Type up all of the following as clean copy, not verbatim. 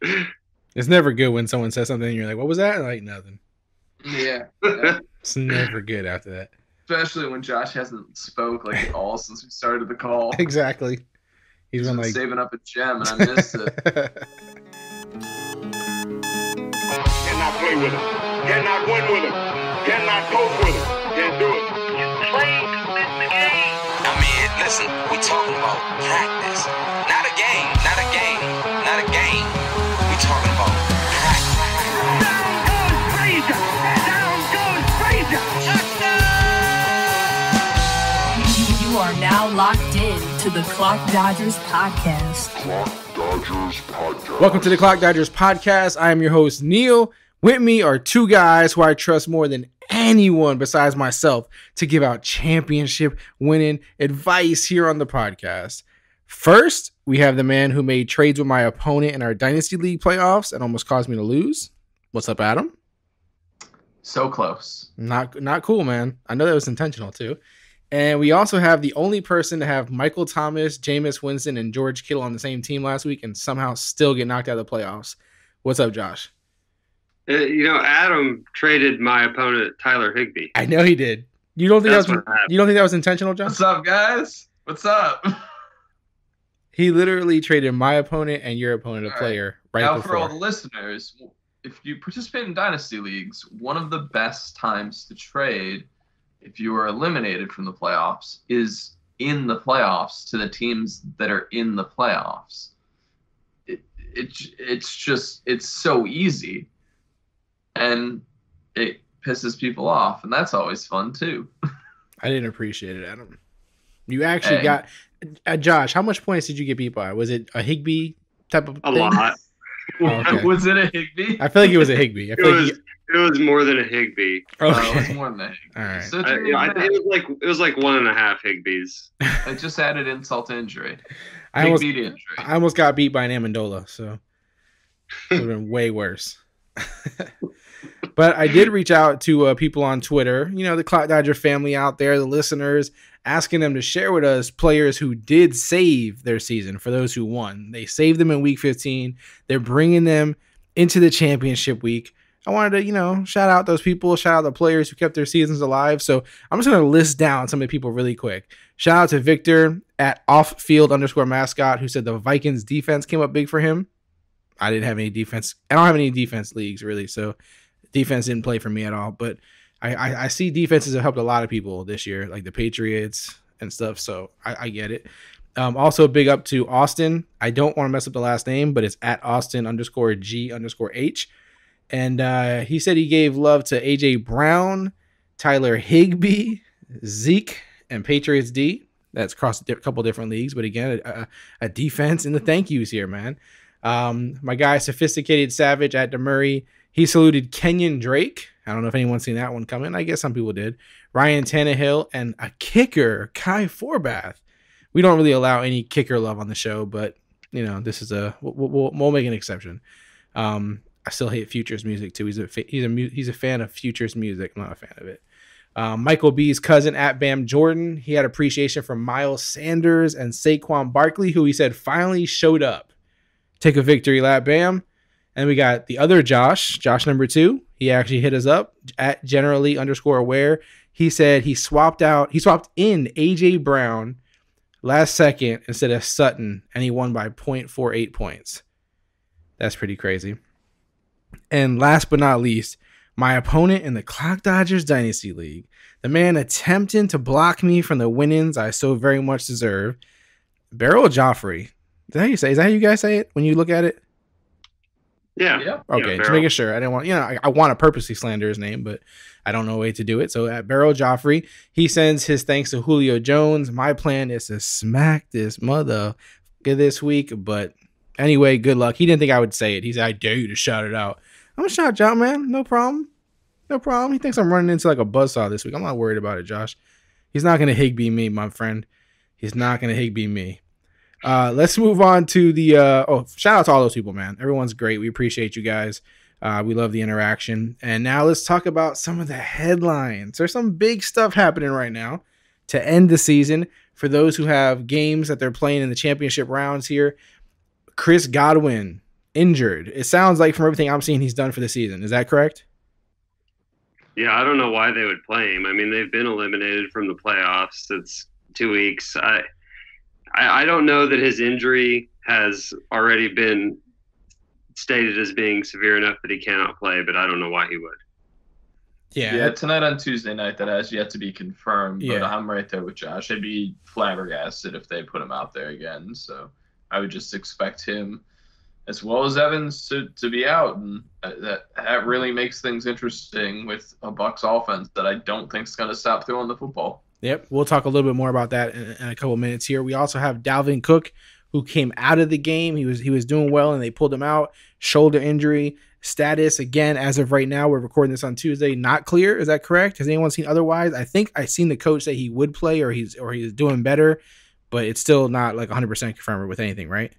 It's never good when someone says something and you're like, what was that? Like, nothing. Yeah. It's never good after that. Especially when Josh hasn't spoke like at all since we started the call. Exactly. He's been like saving up a gem and I missed it. Cannot play with him. Cannot win with him. Cannot coach with him. Can't do it. You play to win the game. I mean, listen, we talking about practice. Not a game. Not a game. Not a game. We talking about practice. Down goes Frazier. Down goes Frazier. You are now locked in to the Clock Dodgers podcast. Welcome to the Clock Dodgers podcast. I am your host, Neal. With me are two guys who I trust more than anyone besides myself to give out championship winning advice here on the podcast. First, we have the man who made trades with my opponent in our Dynasty League playoffs and almost caused me to lose. What's up, Adam? So close. Not cool, man. I know that was intentional too. And we also have the only person to have Michael Thomas, Jameis Winston, and George Kittle on the same team last week and somehow still get knocked out of the playoffs. What's up, Josh? Adam traded my opponent Tyler Higbee. I know he did. You don't think that was intentional, Josh? What's up, guys? What's up? He literally traded my opponent and your opponent a player right now, before. for all the listeners, if you participate in Dynasty Leagues, one of the best times to trade if you are eliminated from the playoffs is in the playoffs to the teams that are in the playoffs. It's so easy, and it pisses people off, and that's always fun too. I didn't appreciate it, Adam. You actually got Josh. How much points did you get beat by? Was it a Higbee type of thing? A lot. Oh, okay. Was it a Higbee? I feel like it was a Higbee. It was more than a Higbee. Okay. It was more than a Higbee. All right. So I think it was like 1.5 Higbees. I just added insult to injury. I Almost got beat by an Amendola, so it would have been way worse. But I did reach out to people on Twitter, the Clock Dodger family out there, the listeners, asking them to share with us players who did save their season for those who won. They saved them in week 15. They're bringing them into the championship week. I wanted to, shout out those people, shout out the players who kept their seasons alive. So I'm just going to list down some of the people really quick. Shout out to Victor at offfield_mascot who said the Vikings defense came up big for him. I didn't have any defense. I don't have any defense leagues really. So defense didn't play for me at all. But I see defenses have helped a lot of people this year, like the Patriots and stuff. So I get it. Also big up to Austin. I don't want to mess up the last name, but it's at Austin_G_H. And he said he gave love to AJ Brown, Tyler Higbee, Zeke, and Patriots D. That's across a couple different leagues. But again, a defense in the thank yous here, man. My guy, Sophisticated Savage at DeMurray, he saluted Kenyan Drake. I don't know if anyone's seen that one coming. I guess some people did. Ryan Tannehill and a kicker, Kai Forbath. We don't really allow any kicker love on the show, but this is we'll make an exception. I still hate Future's music too. He's a fan of Future's music. I'm not a fan of it. Michael B's cousin at Bam Jordan. He had appreciation for Miles Sanders and Saquon Barkley, who he said finally showed up. Take a victory lap, Bam. And we got the other Josh number 2. He actually hit us up at generally_aware. He said he swapped in AJ Brown last second instead of Sutton, and he won by 0.48 points. That's pretty crazy. And last but not least, my opponent in the Clock Dodgers Dynasty League, the man attempting to block me from the winnings I so very much deserve, Beryl Joffrey. Is that how you say? Is that how you guys say it when you look at it? Yeah. Okay, just making sure. I didn't want, I want to purposely slander his name, but I don't know a way to do it. So at Beryl Joffrey, he sends his thanks to Julio Jones. My plan is to smack this mother this week, but anyway, good luck. He didn't think I would say it. He said, I dare you to shout it out. I'm going to shout you out, man. No problem. He thinks I'm running into like a buzzsaw this week. I'm not worried about it, Josh. He's not going to Higbee me, my friend. He's not going to Higbee me. Let's move on to the shout out to all those people, man. Everyone's great. We appreciate you guys. We love the interaction. And now let's talk about some of the headlines. There's some big stuff happening right now to end the season for those who have games that they're playing in the championship rounds here. Chris Godwin injured. It sounds like from everything I'm seeing, he's done for the season. Is that correct? Yeah, I don't know why they would play him. I mean, they've been eliminated from the playoffs. It's 2 weeks. I don't know that his injury has already been stated as being severe enough that he cannot play, but I don't know why he would. Yeah, tonight on Tuesday night, that has yet to be confirmed, but Yeah. I'm right there with Josh. I'd be flabbergasted if they put him out there again, so I would just expect him, as well as Evans, to be out, and that really makes things interesting with a Bucs offense that I don't think is going to stop throwing the football. Yep. We'll talk a little bit more about that in a couple of minutes here. We also have Dalvin Cook, who came out of the game. He was doing well, and they pulled him out. Shoulder injury status, again, as of right now, we're recording this on Tuesday, not clear. Is that correct? Has anyone seen otherwise? I think I seen the coach say he would play or he's doing better, but it's still not like 100% confirmed with anything, right?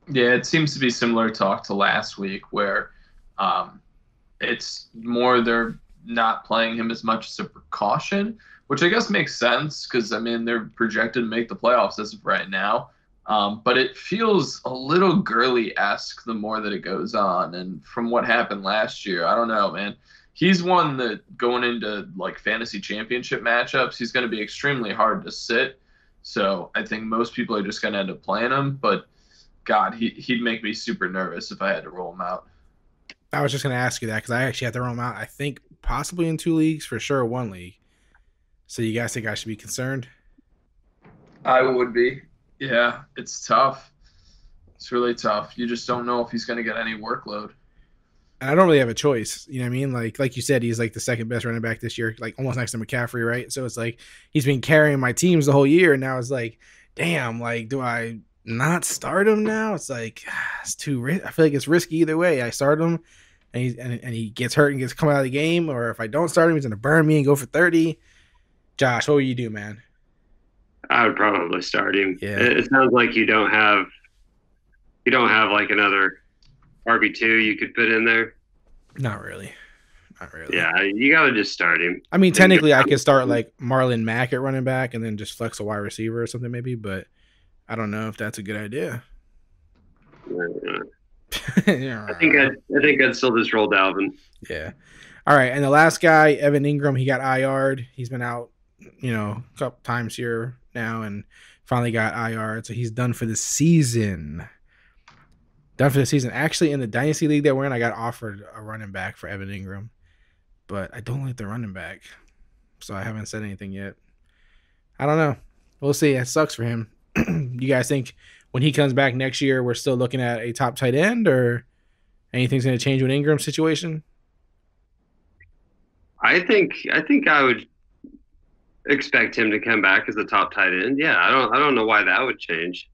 Yeah, it seems to be similar talk to last week where it's more they're not playing him as much as a precaution, which I guess makes sense because, I mean, they're projected to make the playoffs as of right now. But it feels a little Gurley-esque the more that it goes on. And from what happened last year, I don't know, man. He's one that going into like fantasy championship matchups, he's going to be extremely hard to sit. So I think most people are just going to end up playing him. But God, he'd make me super nervous if I had to roll him out. I was just going to ask you that because I actually had to roll him out. I think possibly in 2 leagues, for sure 1 league. So you guys think I should be concerned? I would be. Yeah, it's tough. It's really tough. You just don't know if he's going to get any workload. And I don't really have a choice. You know what I mean? Like you said, he's like the second best running back this year, like almost next to McCaffrey, right? So it's like he's been carrying my teams the whole year. And now it's like, damn, like, do I not start him now? It's like, it's too risky. I feel like it's risky either way. I start him and he gets hurt and gets come out of the game. Or if I don't start him, he's going to burn me and go for 30. Josh, what would you do, man? I would probably start him. Yeah. It sounds like you don't have like another RB2 you could put in there. Not really. Yeah, you got to just start him. I mean, technically, I could start like Marlon Mack at running back and then just flex a wide receiver or something maybe, but I don't know if that's a good idea. I think I'd still just roll Dalvin. Yeah. All right, and the last guy, Evan Engram, he got IRed. He's been out, a couple times here now and finally got IRed, so he's done for the season. Actually, in the Dynasty League that we're in, I got offered a running back for Evan Engram, but I don't like the running back, so I haven't said anything yet. I don't know. We'll see. It sucks for him. You guys think when he comes back next year, we're still looking at a top tight end, or anything's going to change with Ingram's situation? I think I would expect him to come back as a top tight end. Yeah, I don't know why that would change.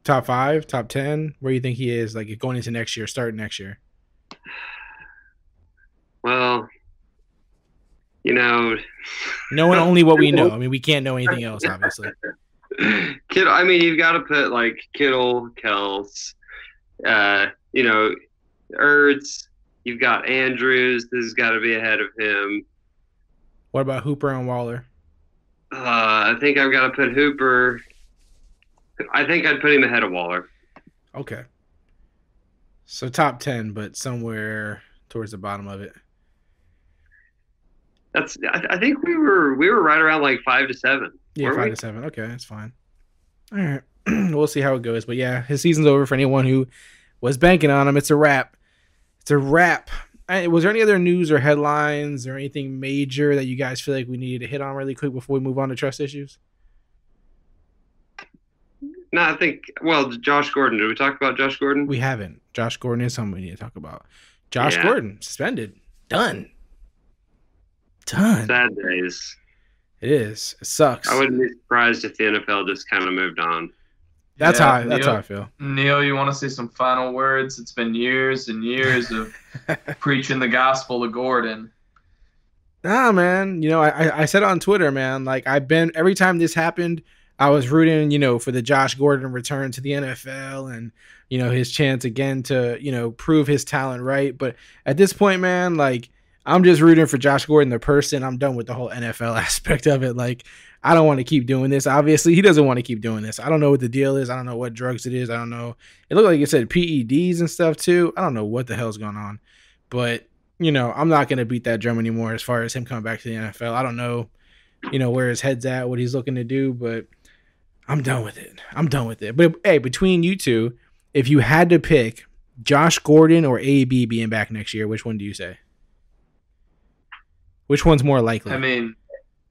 Top 5, top 10? Where do you think he is, like going into next year, starting next year? Well, knowing only what we know. I mean, we can't know anything else, obviously. Kittle. I mean, you've got to put like Kittle, Kels, Ertz. You've got Andrews. This has got to be ahead of him. What about Hooper and Waller? I think I've got to put Hooper. I think I'd put him ahead of Waller. Okay. So top 10, but somewhere towards the bottom of it. I think we were right around like 5 to 7. Yeah, 5 to 7. Okay, that's fine. All right. We'll see how it goes. But yeah, his season's over for anyone who was banking on him. It's a wrap. Was there any other news or headlines or anything major that you guys feel like we needed to hit on really quick before we move on to trust issues? No, I think, Josh Gordon. Did we talk about Josh Gordon? We haven't. Josh Gordon is something we need to talk about. Josh Gordon, suspended. Done. Sad days. It is. It sucks. I wouldn't be surprised if the NFL just kind of moved on. That's how I feel. Neal, you want to say some final words? It's been years and years of preaching the gospel to Gordon. Nah, man. I said on Twitter, man, like every time this happened, I was rooting, for the Josh Gordon return to the NFL and, his chance again to, prove his talent right. But at this point, man, like I'm just rooting for Josh Gordon, the person. I'm done with the whole NFL aspect of it. Like, I don't want to keep doing this. Obviously, he doesn't want to keep doing this. I don't know what the deal is. I don't know what drugs it is. I don't know. It looked like it said PEDs and stuff too. I don't know what the hell's going on. But, I'm not going to beat that drum anymore as far as him coming back to the NFL. I don't know, where his head's at, what he's looking to do, but I'm done with it. But, hey, between you two, if you had to pick Josh Gordon or AB being back next year, which one do you say? Which one's more likely? I mean,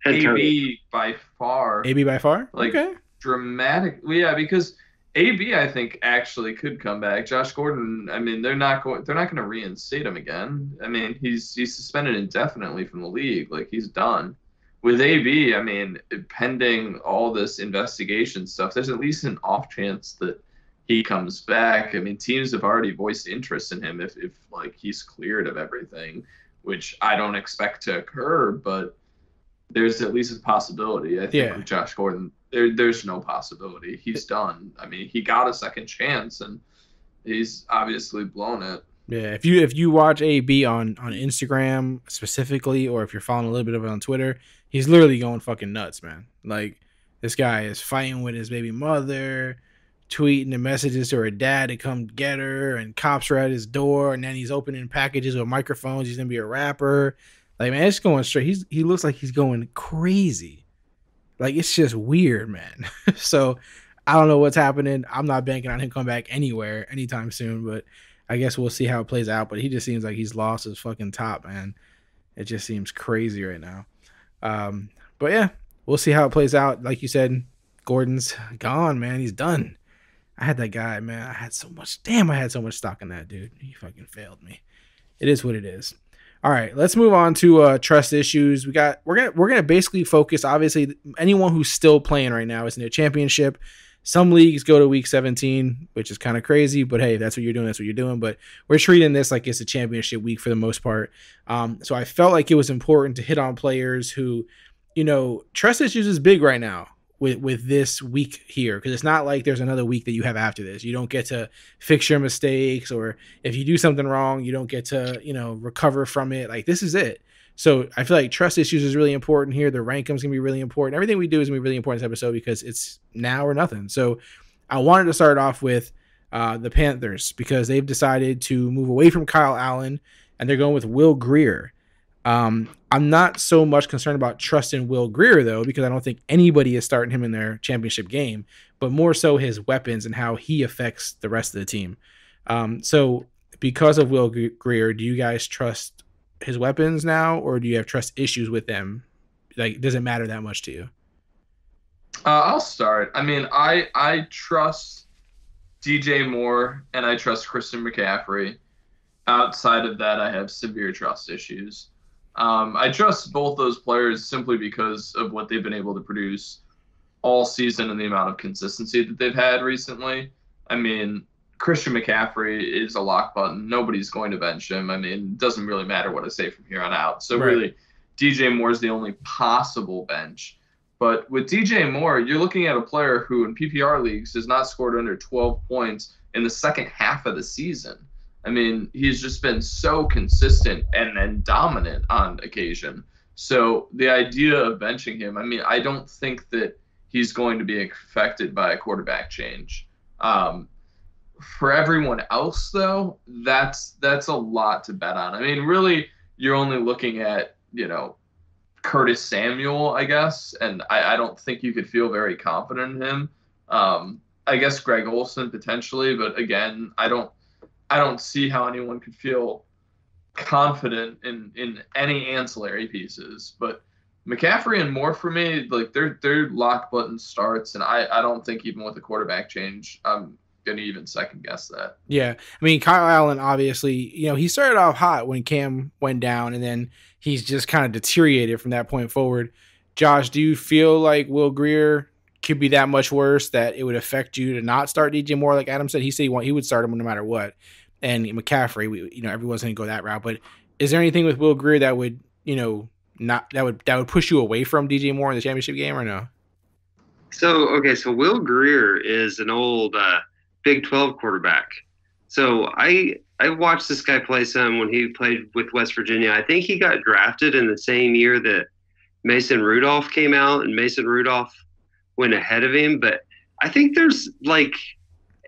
AB by far. AB by far? Like, okay. Dramatic. Yeah, because AB, I think, actually could come back. Josh Gordon, I mean, they're not going to reinstate him again. I mean, he's suspended indefinitely from the league. Like, he's done. With AB, I mean, pending all this investigation stuff, there's at least an off chance that he comes back. I mean, teams have already voiced interest in him if like he's cleared of everything, which I don't expect to occur, but there's at least a possibility. I think with Josh Gordon, there's no possibility. He's done. I mean, he got a second chance, and he's obviously blown it. Yeah, if you watch AB on Instagram specifically, or if you're following a little bit of it on Twitter, he's literally going fucking nuts, man. Like, this guy is fighting with his baby mother, tweeting the messages to her dad to come get her, and cops are at his door, and then he's opening packages with microphones. He's gonna be a rapper. Like, man, it's going straight. He looks like he's going crazy. Like, it's just weird, man. So I don't know what's happening. I'm not banking on him coming back anywhere anytime soon, but I guess we'll see how it plays out. But he just seems like he's lost his fucking top, man. It just seems crazy right now. But yeah, we'll see how it plays out. Like you said, Gordon's gone, man. He's done. I had that guy, man. I had so much stock in that dude. He fucking failed me. It is what it is. All right, let's move on to trust issues. We're gonna basically focus. Obviously, anyone who's still playing right now is in a championship. Some leagues go to week 17, which is kind of crazy, but hey, that's what you're doing. That's what you're doing. But we're treating this like it's a championship week for the most part. So I felt like it was important to hit on players who, trust issues is big right now with this week here, because it's not like there's another week that you have after this. You don't get to fix your mistakes, or if you do something wrong, you don't get to, recover from it. Like, this is it. So I feel like trust issues is really important here. The ranking's gonna be really important. Everything we do is gonna be really important in this episode because it's now or nothing. So I wanted to start off with the Panthers, because they've decided to move away from Kyle Allen and they're going with Will Grier. I'm not so much concerned about trusting Will Grier, though, because I don't think anybody is starting him in their championship game, but more so his weapons and how he affects the rest of the team. So because of Will Grier, do you guys trust his weapons now, or do you have trust issues with them? Like, does it matter that much to you? I'll start. I mean, I trust DJ Moore and I trust Christian McCaffrey. Outside of that, I have severe trust issues. I trust both those players simply because of what they've been able to produce all season and the amount of consistency that they've had recently. I mean, Christian McCaffrey is a lock button. Nobody's going to bench him. I mean, it doesn't really matter what I say from here on out. So really, DJ Moore is the only possible bench. But with DJ Moore, you're looking at a player who in PPR leagues has not scored under 12 points in the second half of the season. I mean, he's just been so consistent and dominant on occasion. So the idea of benching him, I mean, I don't think that he's going to be affected by a quarterback change. For everyone else, though, that's a lot to bet on. I mean, really, you're only looking at, Curtis Samuel, I guess, and I don't think you could feel very confident in him. I guess Greg Olsen potentially, but again, I don't see how anyone could feel confident in any ancillary pieces. But McCaffrey and Moore, for me, like they're lock button starts, and I don't think even with a quarterback change, I'm gonna even second guess that. Yeah, I mean, Kyle Allen, obviously, he started off hot when Cam went down, and then he's just kind of deteriorated from that point forward. Josh, do you feel like Will Grier could be that much worse that it would affect you to not start DJ Moore? Like Adam said, he said he would start him no matter what. And McCaffrey, everyone's going to go that route. But is there anything with Will Grier that would, that would push you away from DJ Moore in the championship game, or no? So Will Grier is an old Big 12 quarterback. So I I watched this guy play some when he played with West Virginia. I think he got drafted in the same year that Mason Rudolph came out, and Mason Rudolph went ahead of him. But I think there's like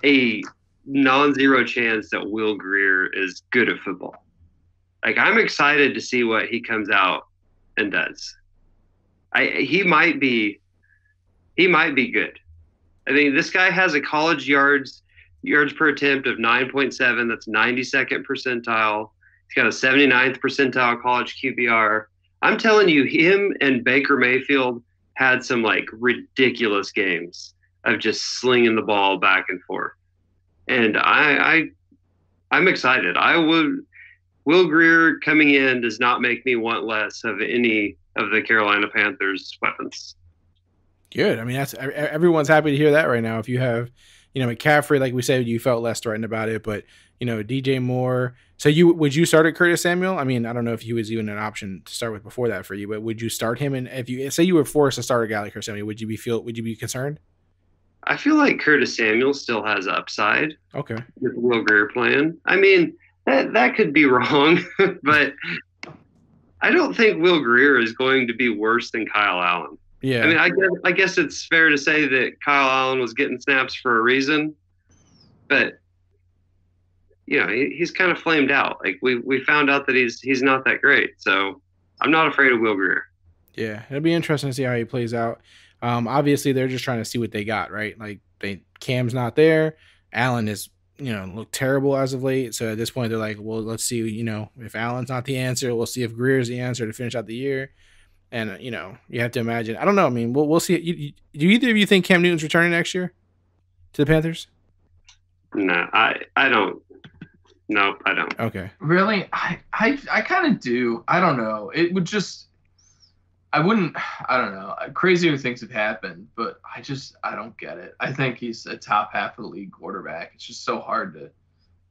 a non-zero chance that Will Grier is good at football. Like, I'm excited to see what he comes out and does. He might be good. I mean, this guy has a college yards per attempt of 9.7. That's 92nd percentile. He's got a 79th percentile college QBR. I'm telling you, him and Baker Mayfield had some like ridiculous games of just slinging the ball back and forth. And I'm excited. Will Grier coming in does not make me want less of any of the Carolina Panthers weapons. Good. I mean, that's everyone's happy to hear that right now. If you have, McCaffrey, like we said, you felt less threatened about it, but DJ Moore. So would you start at Curtis Samuel? I mean, I don't know if he was even an option to start with before that for you, but would you start him? And if you say you were forced to start a guy like Curtis Samuel, would you be concerned? I feel like Curtis Samuel still has upside. Okay. With Will Grier playing. I mean, that could be wrong, but I don't think Will Grier is going to be worse than Kyle Allen. Yeah. I mean, I guess it's fair to say that Kyle Allen was getting snaps for a reason, but he's kind of flamed out. Like we found out that he's not that great. So I'm not afraid of Will Grier. Yeah, it'll be interesting to see how he plays out. Obviously they're just trying to see what they got, right? Like Cam's not there. Allen is, looked terrible as of late. So at this point they're like, well, let's see, if Allen's not the answer, we'll see if Greer's the answer to finish out the year. And, you have to imagine, I don't know. I mean, we'll see. Do either of you think Cam Newton's returning next year to the Panthers? No, I don't. Nope, I don't. Okay. Really? I kind of do. I don't know. It would just, I don't know. Crazier things have happened, but I don't get it. I think he's a top half of the league quarterback. It's just so hard to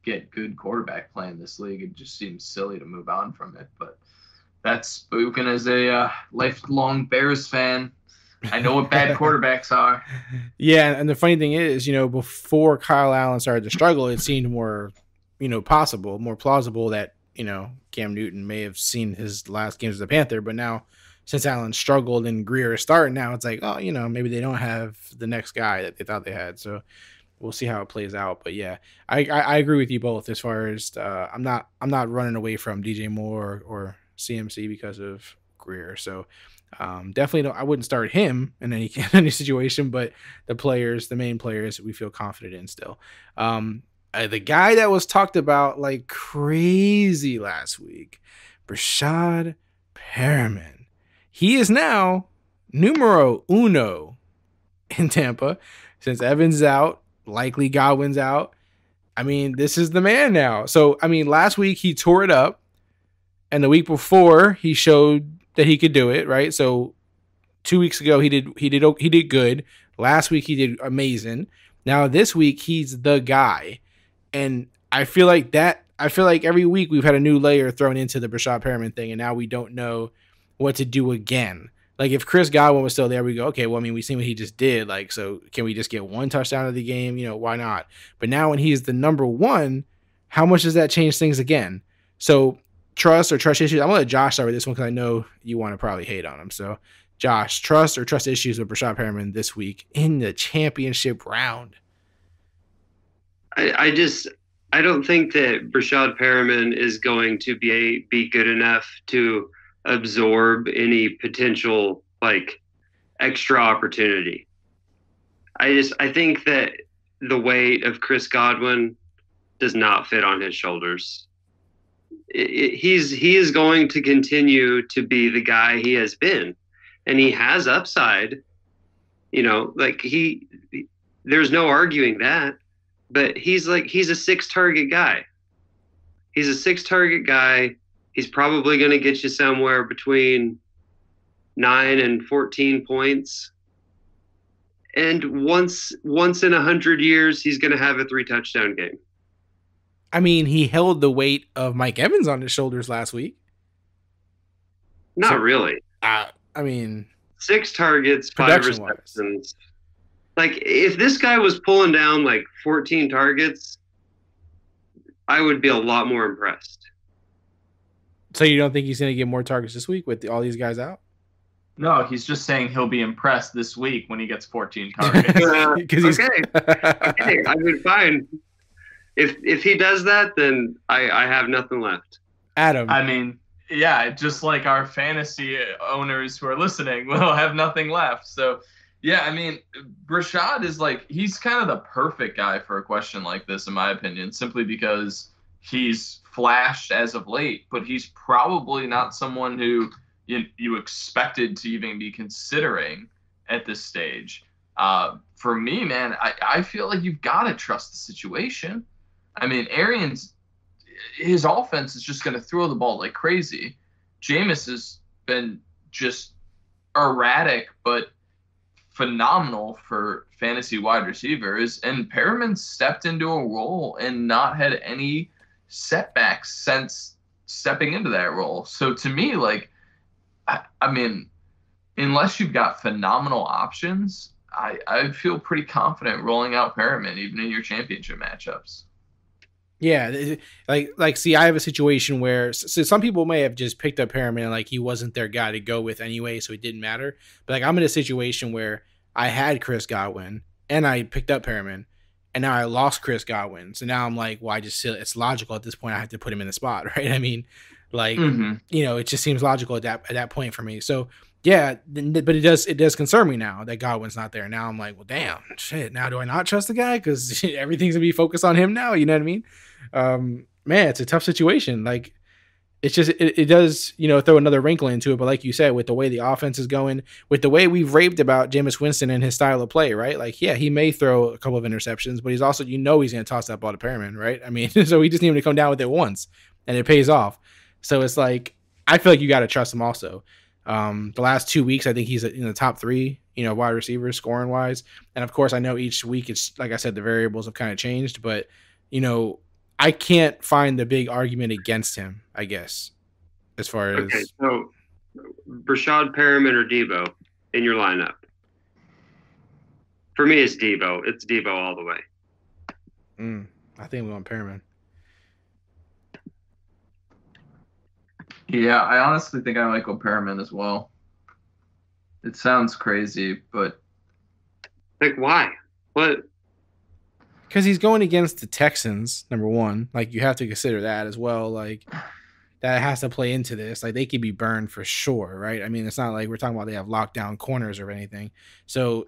get good quarterback play in this league. It just seems silly to move on from it, but that's spoken as a lifelong Bears fan. I know what bad quarterbacks are. Yeah, and the funny thing is, before Kyle Allen started to struggle, it seemed more, possible, more plausible that, Cam Newton may have seen his last games as a Panther. But now, since Allen struggled and Grier is starting, now it's like, oh, maybe they don't have the next guy that they thought they had. So we'll see how it plays out. But yeah, I agree with you both as far as I'm not running away from DJ Moore or CMC because of Grier. So definitely I wouldn't start him in any situation, but the main players we feel confident in still. The guy that was talked about like crazy last week, Breshad Perriman. He is now numero uno in Tampa since Evans out, likely Godwin's out. I mean, this is the man now. So, I mean, last week he tore it up. And the week before, he showed that he could do it, right? So 2 weeks ago, he did good. Last week, he did amazing. Now this week, he's the guy, and I feel like every week we've had a new layer thrown into the Breshad Perriman thing, and now we don't know what to do again. Like if Chris Godwin was still there, we go, okay, well, I mean, we've seen what he just did. Like, so can we just get one touchdown of the game? Why not? But now when he's the number one, how much does that change things again? So trust or trust issues. I'm going to let Josh start with this one because I know you want to probably hate on him. So, Josh, trust or trust issues with Breshad Perriman this week in the championship round? I don't think that Breshad Perriman is going to be good enough to absorb any potential like extra opportunity. I think that the weight of Chris Godwin does not fit on his shoulders. He is going to continue to be the guy he has been, and he has upside. There's no arguing that, but he's a 6 target guy. He's a 6 target guy. He's probably going to get you somewhere between 9 and 14 points. And once in 100 years, he's going to have a 3 touchdown game. I mean, he held the weight of Mike Evans on his shoulders last week. Not really. I mean, 6 targets, 5 receptions. Like, if this guy was pulling down like 14 targets, I would be a lot more impressed. So you don't think he's going to get more targets this week with all these guys out? No, he's just saying he'll be impressed this week when he gets 14 targets. Okay, I mean, fine. If he does that, then I have nothing left. Adam. I mean, yeah, just like our fantasy owners who are listening will have nothing left. So, yeah, I mean, Breshad is like, he's kind of the perfect guy for a question like this, in my opinion, simply because he's flashed as of late, but he's probably not someone who you expected to even be considering at this stage. For me, man, I feel like you've got to trust the situation. I mean, his offense is just going to throw the ball like crazy. Jameis has been just erratic, but phenomenal for fantasy wide receivers. And Perriman stepped into a role and not had any setbacks since stepping into that role. So to me, like, I mean, unless you've got phenomenal options, I feel pretty confident rolling out Perriman even in your championship matchups. Yeah, see, I have a situation where some people may have just picked up Perriman like he wasn't their guy to go with anyway, so it didn't matter. But like I'm in a situation where I had Chris Godwin and I picked up Perriman, and now I lost Chris Godwin. So now I'm like, well, it's logical at this point. I have to put him in the spot, right? I mean, like it just seems logical at that point for me. So yeah, but it does concern me now that Godwin's not there. Now I'm like, well, damn, shit. Now do I not trust the guy because everything's gonna be focused on him now? You know what I mean? Man, it's a tough situation. Like it's just, it does, throw another wrinkle into it. But like you said, with the way the offense is going, with the way we've raved about Jameis Winston and his style of play, right? Like, yeah, he may throw a couple of interceptions, but he's also, he's going to toss that ball to Perriman, right? I mean, so he just needs to come down with it once and it pays off. So it's like, I feel like you got to trust him also. The last 2 weeks, I think he's in the top 3, wide receivers scoring wise. And of course, I know each week it's, like I said, the variables have kind of changed, but I can't find the big argument against him, I guess, as far as... Okay, so Breshad Perriman or Debo in your lineup? For me, it's Debo. It's Debo all the way. I think we want Perriman. Yeah, I honestly think I might go Perriman as well. It sounds crazy, but... Like, why? What... Because he's going against the Texans, number one. Like, you have to consider that as well. Like, that has to play into this. Like, they could be burned for sure, right? I mean, it's not like we're talking about they have lockdown corners or anything. So,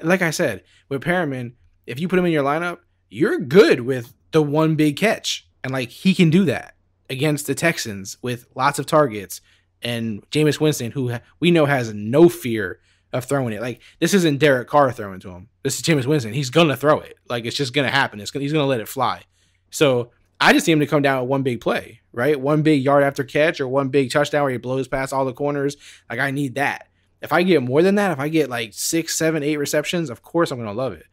like I said, with Perriman, if you put him in your lineup, you're good with the one big catch. And, like, he can do that against the Texans with lots of targets. And Jameis Winston, who we know has no fear of throwing it. Like, this isn't Derek Carr throwing to him. This is Jameis Winston. He's going to throw it. Like, it's just going to happen. He's going to let it fly. So I just need him to come down with one big play, right? One big yard after catch or one big touchdown where he blows past all the corners. Like, I need that. If I get more than that, if I get like 6, 7, 8 receptions, of course I'm going to love it.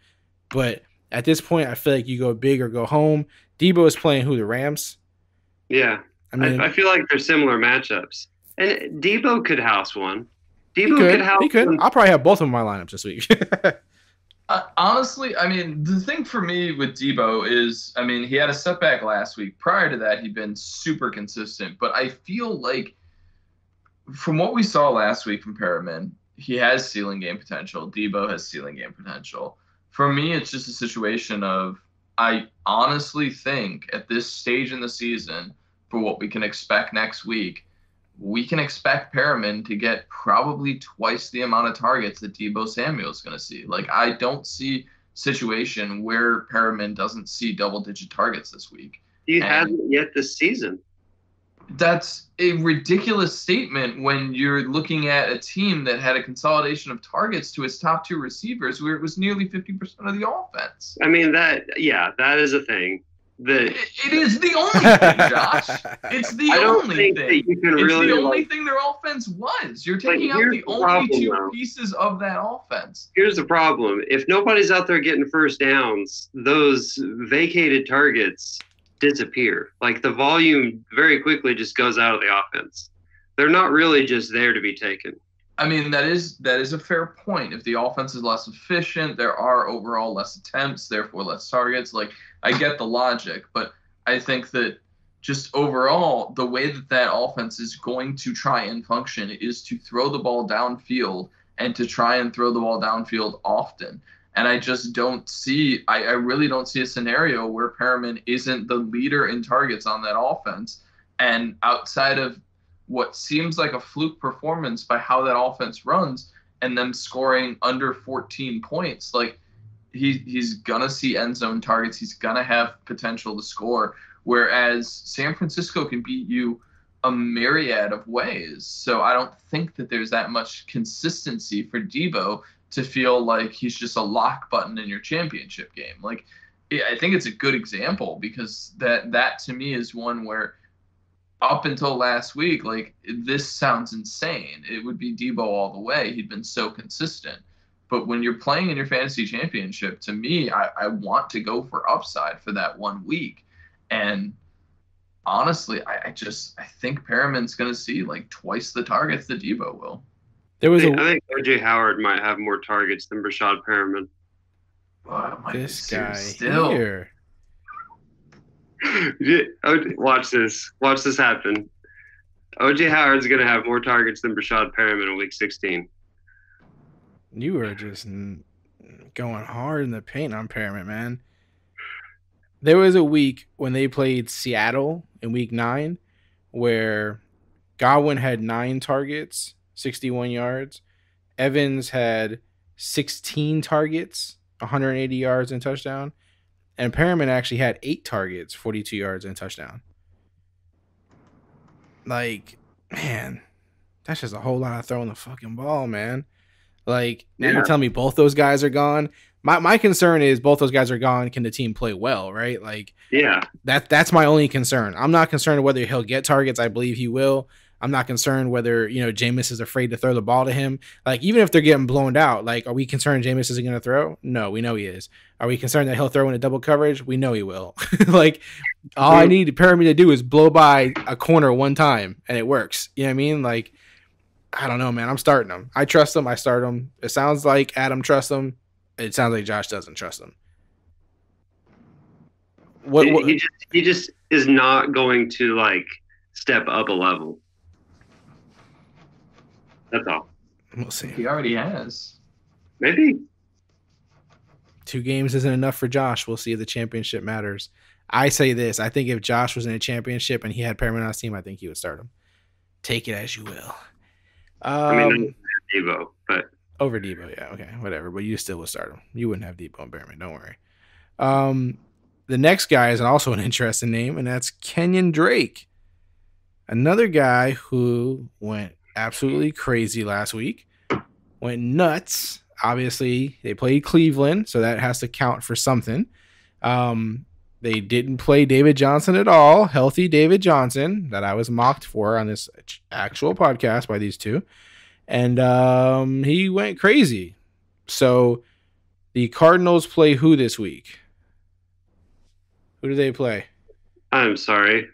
But at this point, I feel like you go big or go home. Debo is playing who, the Rams? Yeah. I mean, I feel like they're similar matchups. And Debo could house one. He could. I'll probably have both of my lineups this week. Honestly, I mean, the thing for me with Debo is, I mean, he had a setback last week. Prior to that, he'd been super consistent. But I feel like from what we saw last week from Perriman, he has ceiling game potential. Debo has ceiling game potential. For me, it's just a situation of, I honestly think at this stage in the season, for what we can expect next week, we can expect Perriman to get probably twice the amount of targets that Deebo Samuel's going to see. Like, I don't see a situation where Perriman doesn't see double-digit targets this week. He hasn't yet this season. That's a ridiculous statement when you're looking at a team that had a consolidation of targets to its top 2 receivers where it was nearly 50% of the offense. I mean, that is a thing. It is the only thing, Josh. It's the only thing. It's the only thing their offense was. You're taking out the only 2 pieces of that offense. Here's the problem. If nobody's out there getting first downs, those vacated targets disappear. Like, the volume very quickly just goes out of the offense. They're not really just there to be taken. I mean, that is a fair point. If the offense is less efficient, there are overall less attempts, therefore less targets. Like, I get the logic, but I think that just overall, the way that offense is going to try and function is to throw the ball downfield and to try and throw the ball downfield often. And I just don't see – I really don't see a scenario where Perriman isn't the leader in targets on that offense. And outside of what seems like a fluke performance by how that offense runs and them scoring under 14 points, like he's going to see end zone targets. He's going to have potential to score, whereas San Francisco can beat you a myriad of ways. So I don't think that there's that much consistency for Debo to feel like he's just a lock button in your championship game. Like, I think it's a good example because that to me is one where up until last week, like, this sounds insane. It would be Debo all the way. He'd been so consistent. But when you're playing in your fantasy championship, to me, I want to go for upside for that 1 week. And honestly, I think Perriman's going to see like twice the targets that Debo will. I think O.J. Howard might have more targets than Breshad Perriman. This guy still here. Watch this happen. O.J. Howard's going to have more targets than Breshad Perriman in Week 16. You are just going hard in the paint on Perriman, man. There was a week when they played Seattle in Week 9 where Godwin had 9 targets, 61 yards. Evans had 16 targets, 180 yards and touchdown. And Perriman actually had 8 targets, 42 yards and touchdown. Like, man, that's just a whole lot of throwing the fucking ball, man. Like, now you're telling me both those guys are gone. My concern is both those guys are gone. Can the team play well, right? Like, yeah, that's my only concern. I'm not concerned whether he'll get targets. I believe he will. I'm not concerned whether, Jameis is afraid to throw the ball to him. Like, even if they're getting blown out, like, are we concerned Jameis isn't going to throw? No, we know he is. Are we concerned that he'll throw into double coverage? We know he will. Like, all I need Perriman to do is blow by a corner one time, and it works. You know what I mean? Like, I don't know, man. I'm starting him. I trust him. I start him. It sounds like Adam trusts him. It sounds like Josh doesn't trust him. He just is not going to, like, step up a level. That's all. We'll see. He already has. Maybe. 2 games isn't enough for Josh. We'll see if the championship matters. I say this. I think if Josh was in a championship and he had Perriman on his team, I think he would start him. Take it as you will. Debo, but over Debo, yeah, okay, whatever. But you still would start him. You wouldn't have Debo and Perriman. Don't worry. The next guy is also an interesting name, and that's Kenyan Drake, another guy who went absolutely crazy last week, went nuts. Obviously, they played Cleveland, so that has to count for something. They didn't play David Johnson at all, healthy David Johnson, that I was mocked for on this actual podcast by these two. And he went crazy. So the Cardinals play who this week? Who do they play? I'm sorry.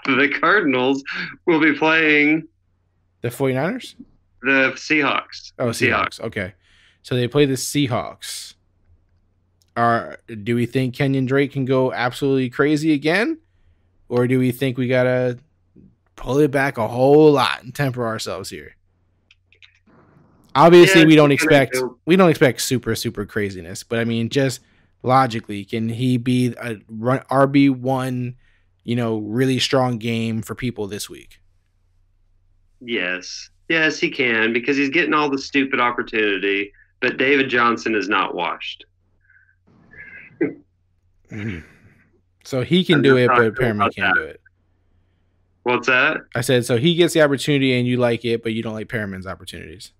The Cardinals will be playing the 49ers? The Seahawks. Oh, Seahawks. Okay. So they play the Seahawks. Do we think Kenyan Drake can go absolutely crazy again? Or do we think we got to pull it back a whole lot and temper ourselves here? Obviously, we don't expect super, super craziness. But, I mean, just logically, can he be a RB1, really strong game for people this week? Yes. Yes, he can, because he's getting all the stupid opportunity. But David Johnson is not washed. So he can do it, but Perriman can't do it. What's that? I said, so he gets the opportunity and you like it, but you don't like Perriman's opportunities.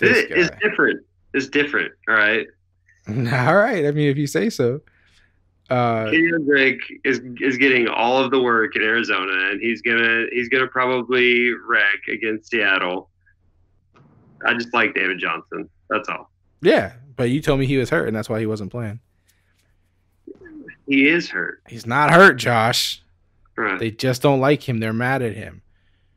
It's different. It's different. All right. All right. I mean, if you say so. Kenyan Drake is getting all of the work in Arizona, and he's gonna probably wreck against Seattle. I just like David Johnson. That's all. Yeah, but you told me he was hurt, and that's why he wasn't playing. He is hurt. He's not hurt, Josh. Right. They just don't like him. They're mad at him.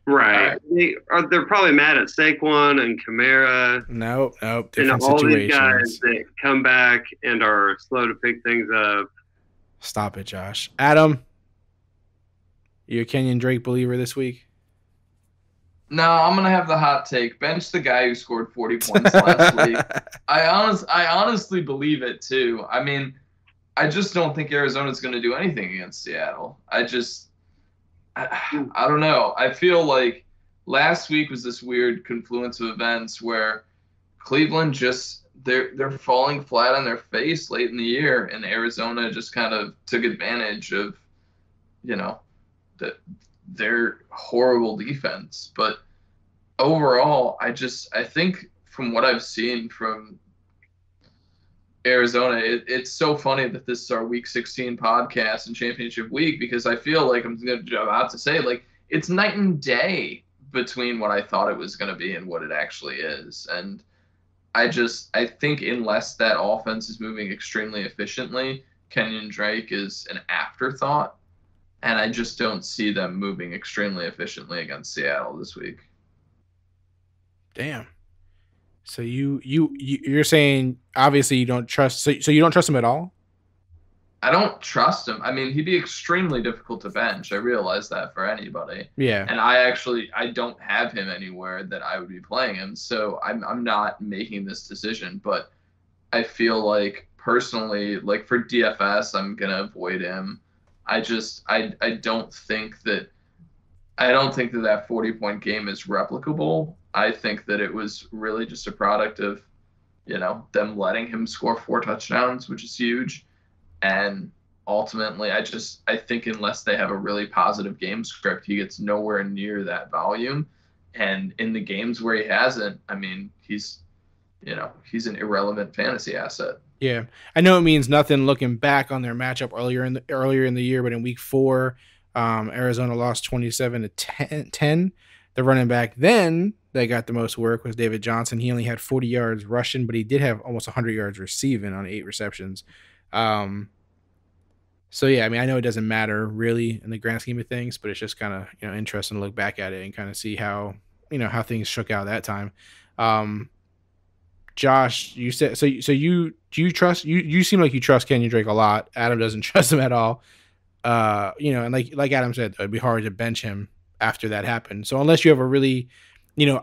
Right. They're probably mad at Saquon and Kamara. Nope. And Different all situations. these guys that come back and are slow to pick things up. Stop it, Josh. Adam, you a Kenyan Drake believer this week? No, I'm gonna have the hot take. Bench the guy who scored 40 points last week. I honestly believe it too. I mean, I just don't think Arizona's gonna do anything against Seattle. I don't know. I feel like last week was this weird confluence of events where Cleveland just they're falling flat on their face late in the year, and Arizona just kind of took advantage of, their horrible defense. But overall, I think from what I've seen from Arizona, it's so funny that this is our Week 16 podcast and championship week, because I feel like I'm about to say, like, it's night and day between what I thought it was going to be and what it actually is. And I think unless that offense is moving extremely efficiently, Kenyan Drake is an afterthought. And I just don't see them moving extremely efficiently against Seattle this week. Damn. So you're saying obviously you don't trust. So you don't trust him at all? I don't trust him. I mean, he'd be extremely difficult to bench. I realize that for anybody. Yeah. And I don't have him anywhere that I would be playing him. So I'm not making this decision. But I feel like personally, like for DFS, I'm gonna avoid him. I don't think that 40-point game is replicable. I think that it was really just a product of, them letting him score 4 touchdowns, which is huge. And ultimately, I think unless they have a really positive game script, he gets nowhere near that volume. And in the games where he hasn't, I mean, he's an irrelevant fantasy asset. Yeah, I know it means nothing looking back on their matchup earlier in the year, but in week 4, Arizona lost 27-10. The running back then that got the most work was David Johnson. He only had 40 yards rushing, but he did have almost 100 yards receiving on 8 receptions. So yeah, I mean, I know it doesn't matter really in the grand scheme of things, but it's just kind of interesting to look back at it and kind of see how how things shook out that time. Josh, you said so. You trust you seem like you trust Kenyan Drake a lot. Adam doesn't trust him at all. And like Adam said, it'd be hard to bench him after that happened. So unless you have a really,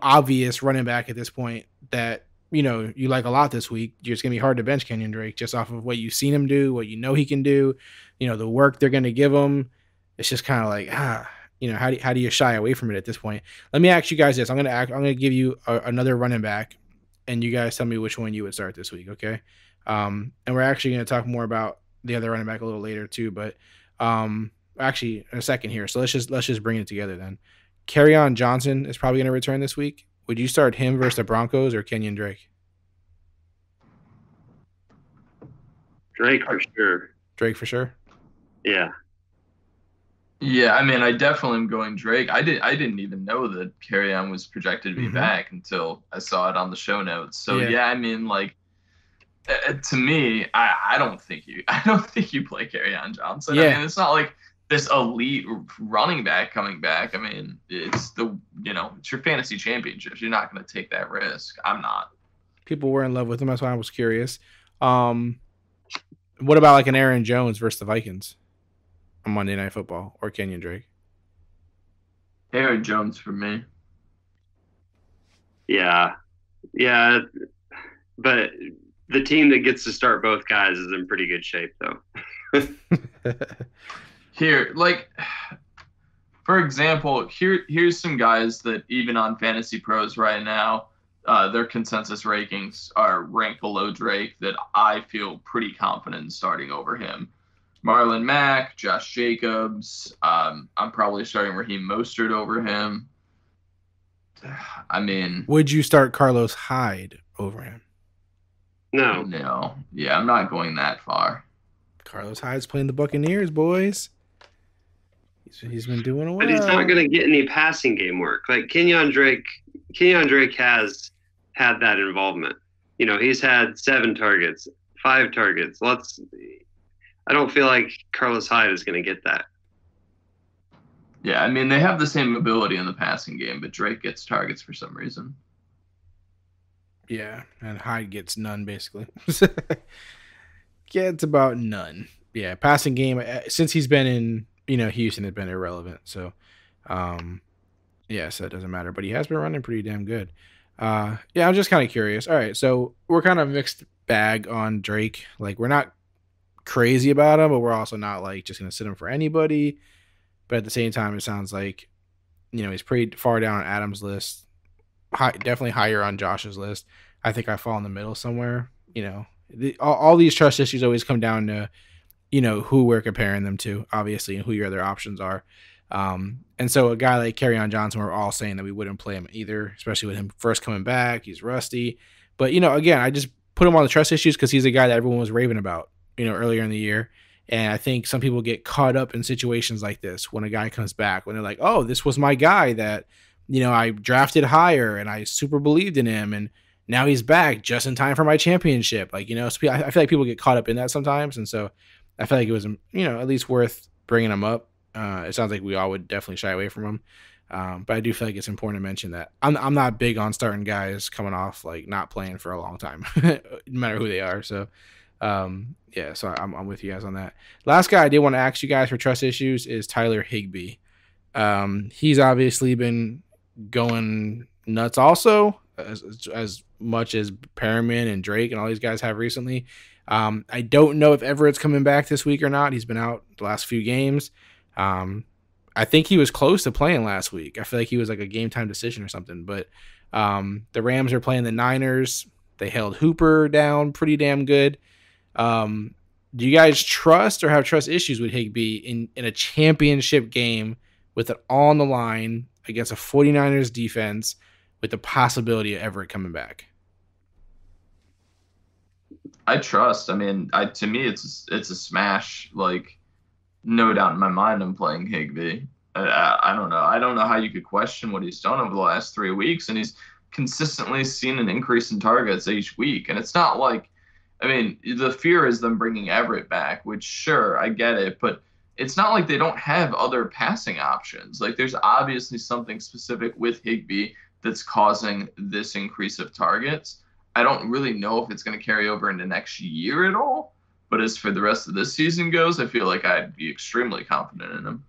obvious running back at this point that you like a lot this week, it's gonna be hard to bench Kenyan Drake just off of what you've seen him do, what he can do, the work they're gonna give him. It's just kind of like how do you shy away from it at this point? Let me ask you guys this. I'm gonna give you another running back, and you guys tell me which one you would start this week, okay? And we're actually going to talk more about the other running back a little later too, but actually in a second here. So let's just bring it together then. Kerryon Johnson is probably going to return this week. Would you start him versus the Broncos or Kenyan Drake? Drake for sure. Drake for sure? Yeah. Yeah, I mean, I definitely am going Drake. I didn't even know that Kerryon was projected to be back until I saw it on the show notes. So yeah I mean, like, to me, I don't think you play Kerryon Johnson. Yeah. I mean, it's not like this elite running back coming back. I mean, it's it's your fantasy championships. You're not going to take that risk. I'm not. People were in love with him. That's why I was curious. What about like an Aaron Jones versus the Vikings on Monday Night Football, or Kenyan Drake? Aaron Jones for me. Yeah. But the team that gets to start both guys is in pretty good shape, though. Here, like, for example, here's some guys that even on Fantasy Pros right now, their consensus rankings are ranked below Drake that I feel pretty confident in starting over him. Marlon Mack, Josh Jacobs. I'm probably starting Raheem Mostert over him. I mean, would you start Carlos Hyde over him? No. Yeah, I'm not going that far. Carlos Hyde's playing the Buccaneers, boys. He's been doing well. But he's not going to get any passing game work. Like Kenyan Drake has had that involvement. He's had 7 targets, 5 targets. I don't feel like Carlos Hyde is going to get that. Yeah, I mean, they have the same ability in the passing game, but Drake gets targets for some reason. Yeah, and Hyde gets none, basically. Gets about none. yeah, passing game since he's been in, Houston has been irrelevant. So, yeah, so it doesn't matter. But he has been running pretty damn good. Yeah, I'm just kind of curious. All right, so we're kind of mixed bag on Drake. Like, we're not crazy about him, but we're also not like just gonna sit him for anybody. But at the same time, it sounds like he's pretty far down on Adam's list. Definitely higher on Josh's list. I think I fall in the middle somewhere. All these trust issues always come down to who we're comparing them to, obviously, and who your other options are. And so a guy like Kerryon Johnson, we're all saying that we wouldn't play him either, especially with him first coming back. He's rusty. But, again, I just put him on the trust issues because he's a guy that everyone was raving about, earlier in the year. And I think some people get caught up in situations like this when a guy comes back, when they're like, oh, this was my guy that, I drafted higher and I super believed in him. And now he's back just in time for my championship. Like, so I feel like people get caught up in that sometimes. And so I feel like it was, at least worth bringing him up. It sounds like we all would definitely shy away from him. But I do feel like it's important to mention that I'm not big on starting guys coming off like not playing for a long time, no matter who they are. So, yeah, so I'm with you guys on that. Last guy I did want to ask you guys for trust issues is Tyler Higbee. He's obviously been going nuts also, as much as Perriman and Drake and all these guys have recently. I don't know if Everett's coming back this week or not. He's been out the last few games. I think he was close to playing last week. I feel like he was like a game time decision or something. But the Rams are playing the Niners. They held Hooper down pretty damn good. Do you guys trust or have trust issues with Higbee in a championship game with it all on the line against a 49ers defense with the possibility of Everett coming back? I trust. I mean, to me, it's a smash. Like, no doubt in my mind, I'm playing Higbee. I don't know. I don't know how you could question what he's done over the last 3 weeks, and he's consistently seen an increase in targets each week. And it's not like, I mean, the fear is them bringing Everett back, which sure, I get it, but it's not like they don't have other passing options. Like, there's obviously something specific with Higbee that's causing this increase of targets. I don't really know if it's going to carry over into next year at all, but as for the rest of this season goes, I feel like I'd be extremely confident in him.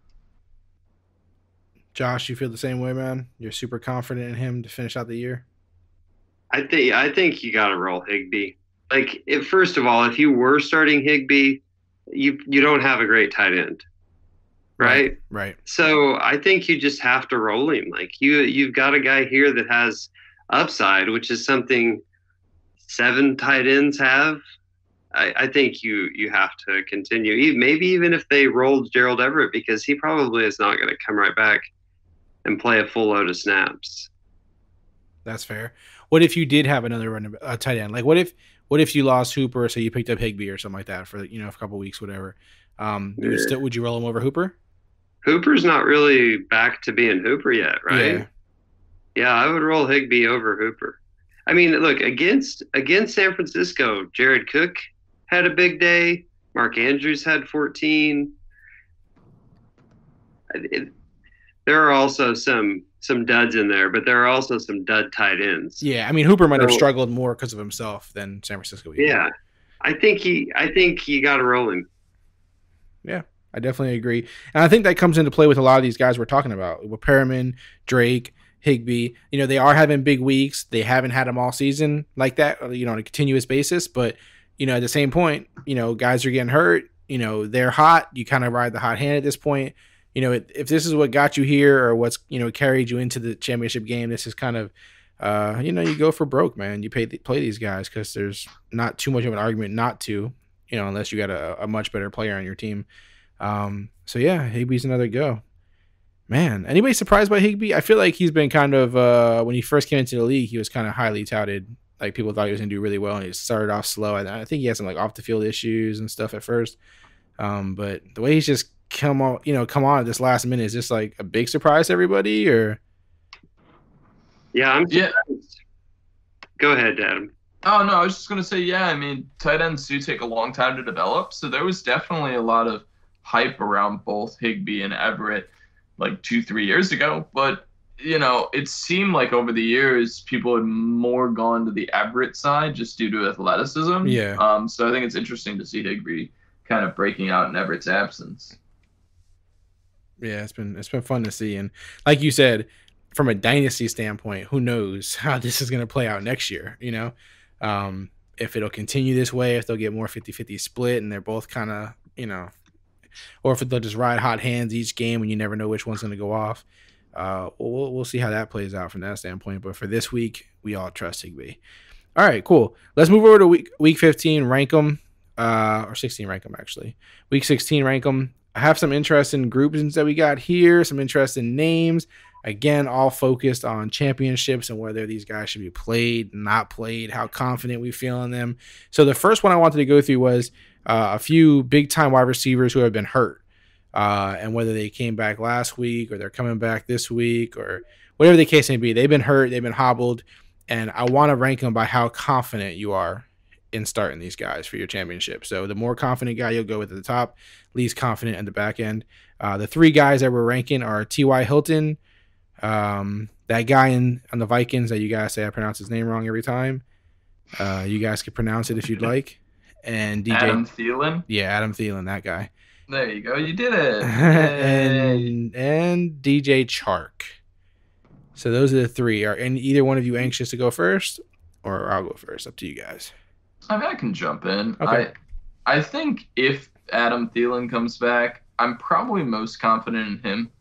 Josh, you feel the same way, man? You're super confident in him to finish out the year? I think you got to roll Higbee. Like, first of all, if you were starting Higbee, you don't have a great tight end, right? Right. So I think you just have to roll him. Like, you've got a guy here that has upside, which is something 7 tight ends have. I think you have to continue. Maybe even if they rolled Gerald Everett, because he probably is not going to come right back and play a full load of snaps. That's fair. What if you did have another tight end? Like, what if you lost Hooper, so you picked up Higbee or something like that for a couple weeks, whatever? Would you roll him over Hooper? Hooper's not really back to being Hooper yet, right? Yeah, I would roll Higbee over Hooper. I mean, look, against San Francisco, Jared Cook had a big day. Mark Andrews had 14. There are also some duds in there, but there are also some dud tight ends. Yeah, I mean, Hooper might have struggled more because of himself than San Francisco. Yeah, I think you got to roll him. Yeah, I definitely agree, and I think that comes into play with a lot of these guys we're talking about, with Perriman, Drake, Higbee. They are having big weeks. They haven't had them all season like that, on a continuous basis. But at the same point, guys are getting hurt. They're hot. You kind of ride the hot hand at this point. If this is what got you here or what's, carried you into the championship game, this is kind of, you go for broke, man. You play these guys because there's not too much of an argument not to, unless you got a much better player on your team. So, yeah, Higbee's another go. Man, anybody surprised by Higbee? I feel like he's been kind of, when he first came into the league, he was kind of highly touted. Like, people thought he was going to do really well, and he started off slow. I think he had some, like, off-the-field issues and stuff at first. But the way he's just come on at this last minute, is this like a big surprise to everybody, or? Yeah, Go ahead, Adam. Oh no, I was just gonna say, yeah. I mean, tight ends do take a long time to develop, so there was definitely a lot of hype around both Higbee and Everett like 2-3 years ago. But it seemed like over the years people had more gone to the Everett side just due to athleticism. Yeah. So I think it's interesting to see Higbee kind of breaking out in Everett's absence. Yeah, it's been fun to see. And like you said, from a dynasty standpoint, who knows how this is going to play out next year, you know? If it'll continue this way, if they'll get more 50-50 split and they're both kind of, you know, or if they'll just ride hot hands each game and you never know which one's going to go off. We'll see how that plays out from that standpoint. But for this week, we all trust Higbee. All right, cool. Let's move over to week 15, rank them, or 16, rank them actually. Week 16, rank them. I have some interesting groupings that we got here, some interesting names. Again, all focused on championships and whether these guys should be played, not played, how confident we feel in them. So the first one I wanted to go through was a few big-time wide receivers who have been hurt, and whether they came back last week or they're coming back this week or whatever the case may be. They've been hurt, they've been hobbled, and I want to rank them by how confident you are in starting these guys for your championship. So the more confident guy you'll go with at the top, least confident at the back end. The three guys that we're ranking are T.Y. Hilton, that guy on the Vikings that you guys say I pronounce his name wrong every time. You guys can pronounce it if you'd like. And DJ Adam Thielen? Yeah, Adam Thielen, that guy. There you go. You did it. and DJ Chark. So those are the three. Are either one of you anxious to go first? Or I'll go first. Up to you guys. I mean, I can jump in. Okay. I think if Adam Thielen comes back, I'm probably most confident in him.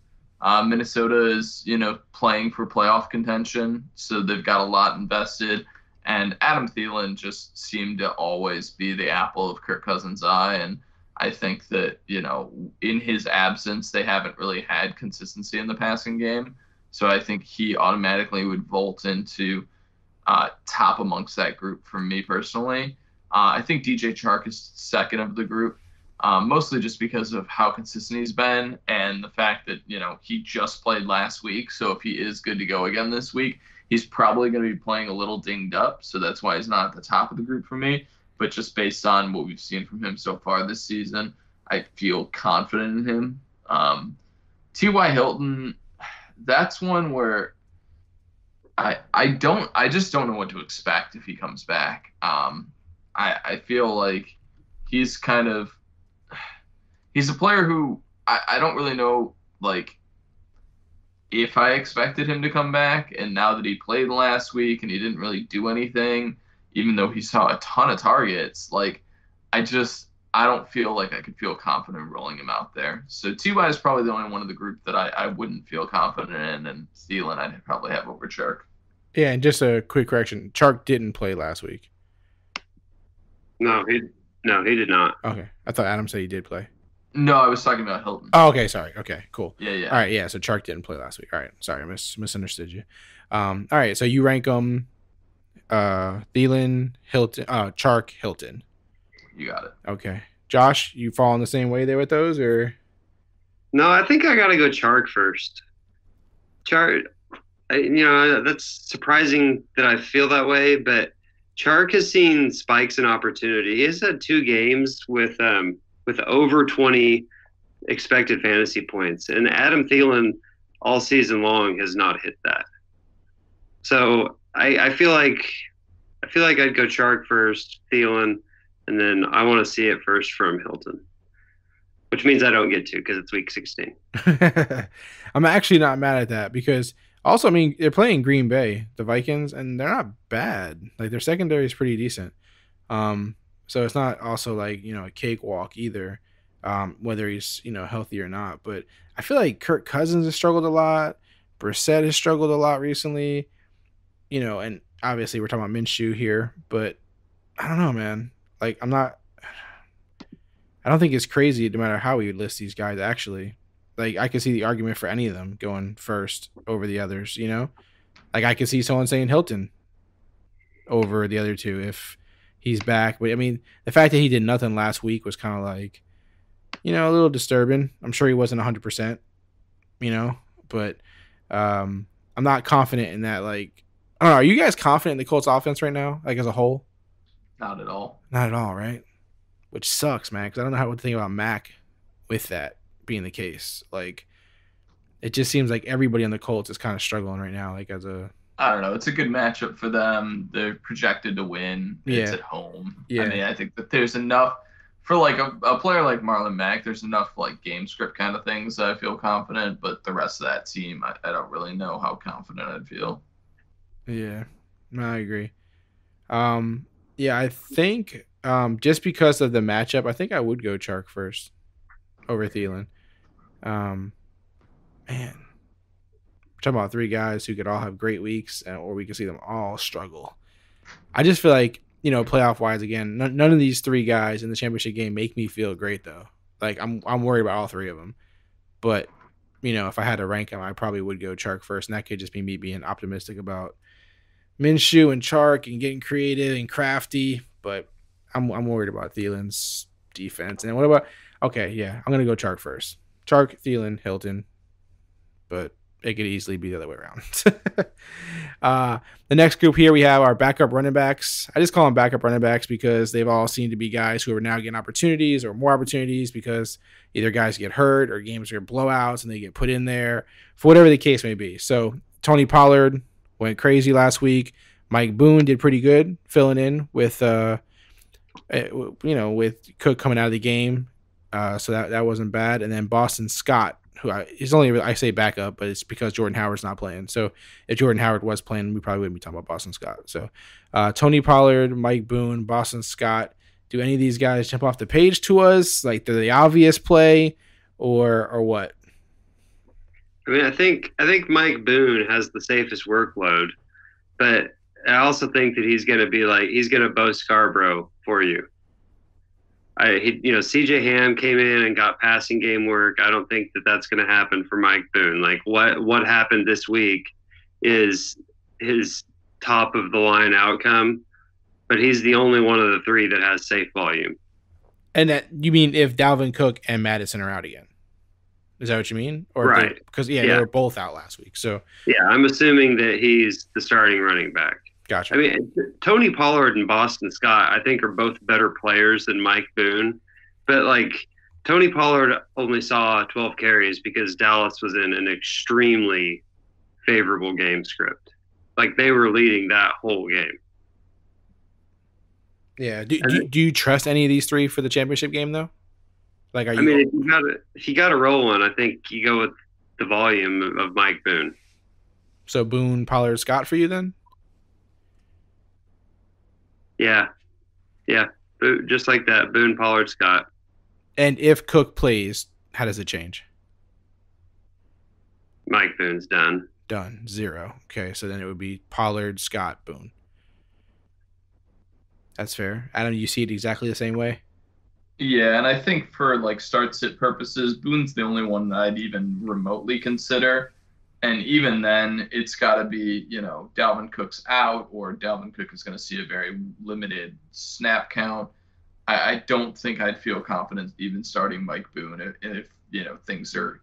Minnesota is, you know, playing for playoff contention, so they've got a lot invested. And Adam Thielen just seemed to always be the apple of Kirk Cousins' eye. And I think that, you know, in his absence, they haven't really had consistency in the passing game. So I think he automatically would vault into top amongst that group for me personally. I think DJ Chark is second of the group, mostly just because of how consistent he's been and the fact that, you know, he just played last week. So if he is good to go again this week, he's probably going to be playing a little dinged up. So that's why he's not at the top of the group for me. But just based on what we've seen from him so far this season, I feel confident in him. T.Y. Hilton, that's one where I just don't know what to expect if he comes back. I feel like he's a player who I don't really know, like, if I expected him to come back, and now that he played last week and he didn't really do anything, even though he saw a ton of targets, like, I don't feel like I could feel confident rolling him out there. So T.Y. is probably the only one of the group that I wouldn't feel confident in, and Thielen I'd probably have over Chark. Yeah, and just a quick correction. Chark didn't play last week. No, he did not. Okay. I thought Adam said he did play. No, I was talking about Hilton. Oh, okay. Sorry. Okay, cool. Yeah. All right, yeah. So Chark didn't play last week. All right. Sorry, I misunderstood you. All right. So you rank them Thielen, Hilton, Chark, Hilton. You got it. Okay. Josh, you fall in the same way there with those, or? No, I think I got to go Chark first. Chark, that's surprising that I feel that way, but Chark has seen spikes in opportunity. He has had 2 games with over 20 expected fantasy points, and Adam Thielen all season long has not hit that. So I feel like I'd go Chark first, Thielen, and then I want to see it first from Hilton, which means I don't get to because it's week 16. I'm actually not mad at that because also, I mean, they're playing Green Bay, the Vikings, and they're not bad. Like, their secondary is pretty decent. So it's not also like, a cakewalk either, whether he's, healthy or not. But I feel like Kirk Cousins has struggled a lot. Breshad has struggled a lot recently, and obviously we're talking about Minshew here, but I don't know, man. Like, I don't think it's crazy no matter how we would list these guys, actually. Like, I could see the argument for any of them going first over the others, Like, I could see someone saying Hilton over the other two if he's back. But, I mean, the fact that he did nothing last week was kind of like, a little disturbing. I'm sure he wasn't 100%, But I'm not confident in that, like, I don't know. Are you guys confident in the Colts offense right now, like, as a whole? Not at all. Not at all, right? Which sucks, man, because I don't know what to think about Mac with that being the case. Like, it just seems like everybody on the Colts is kind of struggling right now. Like, I don't know. It's a good matchup for them. They're projected to win. Yeah. It's at home. Yeah. I mean, I think that there's enough for like a player like Marlon Mack, there's enough like game script kind of things that I feel confident, but the rest of that team, I don't really know how confident I'd feel. Yeah, no, I agree. Yeah, I think just because of the matchup, I think I would go Chark first over Thielen. Man, we're talking about three guys who could all have great weeks, or we could see them all struggle. I just feel like, playoff wise, again, none of these three guys in the championship game make me feel great though. Like I'm worried about all three of them, but if I had to rank them, I probably would go Chark first, and that could just be me being optimistic about Minshew and Chark and getting creative and crafty. But I'm worried about Thielen's defense. And what about? Okay, yeah, I'm gonna go Chark first. Chark, Thielen, Hilton, but it could easily be the other way around. The next group here, we have our backup running backs. I just call them backup running backs because they've all seemed to be guys who are now getting opportunities or more opportunities because either guys get hurt or games are blowouts and they get put in there for whatever the case may be. So Tony Pollard went crazy last week. Mike Boone did pretty good filling in with, with Cook coming out of the game. So that wasn't bad. And then Boston Scott, he's only, I say backup, but it's because Jordan Howard's not playing. So if Jordan Howard was playing, we probably wouldn't be talking about Boston Scott. So Tony Pollard, Mike Boone, Boston Scott. Do any of these guys jump off the page to us? Like, they're the obvious play or what? I mean, I think Mike Boone has the safest workload, but I also think that he's going to Bo Scarborough for you. CJ Ham came in and got passing game work. I don't think that that's going to happen for Mike Boone. Like what happened this week is his top of the line outcome, but he's the only one of the three that has safe volume. And that, you mean if Dalvin Cook and Madison are out again? Is that what you mean? Or right. Because they were both out last week. So yeah, I'm assuming that he's the starting running back. Gotcha. I mean, Tony Pollard and Boston Scott, I think, are both better players than Mike Boone. But, like, Tony Pollard only saw 12 carries because Dallas was in an extremely favorable game script. Like, they were leading that whole game. Yeah. Do you trust any of these three for the championship game, though? Like, if you got to roll one, I think you go with the volume of Mike Boone. So Boone, Pollard, Scott for you then? Yeah. Just like that, Boone, Pollard, Scott. And if Cook plays, how does it change? Mike Boone's done. Done. 0. Okay, so then it would be Pollard, Scott, Boone. That's fair. Adam, you see it exactly the same way? Yeah, and I think for like start-sit purposes, Boone's the only one that I'd even remotely consider. And even then, it's got to be, Dalvin Cook's out or Dalvin Cook is going to see a very limited snap count. I don't think I'd feel confident even starting Mike Boone if things are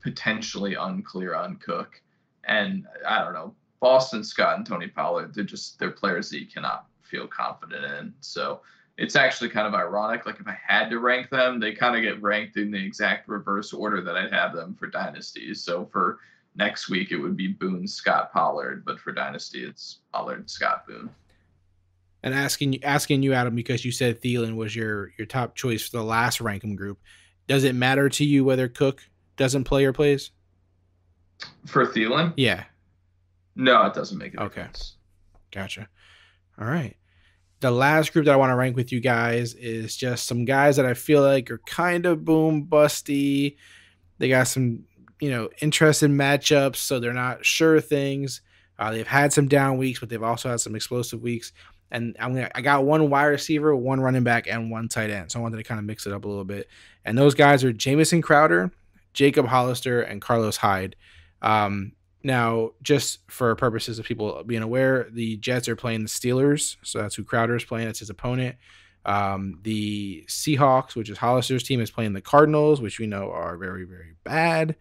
potentially unclear on Cook. And I don't know, Boston Scott and Tony Pollard, they're players that you cannot feel confident in. So it's actually kind of ironic. Like if I had to rank them, they kind of get ranked in the exact reverse order that I'd have them for dynasties. So for next week, it would be Boone, Scott, Pollard, but for Dynasty, it's Pollard, Scott, Boone. And asking you, Adam, because you said Thielen was your top choice for the last rankum group, does it matter to you whether Cook doesn't play or plays? For Thielen? Yeah. No, it doesn't make a difference. Gotcha. All right. The last group that I want to rank with you guys is just some guys that I feel like are kind of boom busty. They got some interesting matchups, so they're not sure things. They've had some down weeks, but they've also had some explosive weeks. And I got one wide receiver, one running back, and one tight end. So I wanted to kind of mix it up a little bit. And those guys are Jamison Crowder, Jacob Hollister, and Carlos Hyde. Now, just for purposes of people being aware, the Jets are playing the Steelers. So that's who Crowder is playing. That's his opponent. The Seahawks, which is Hollister's team, is playing the Cardinals, which we know are very, very bad.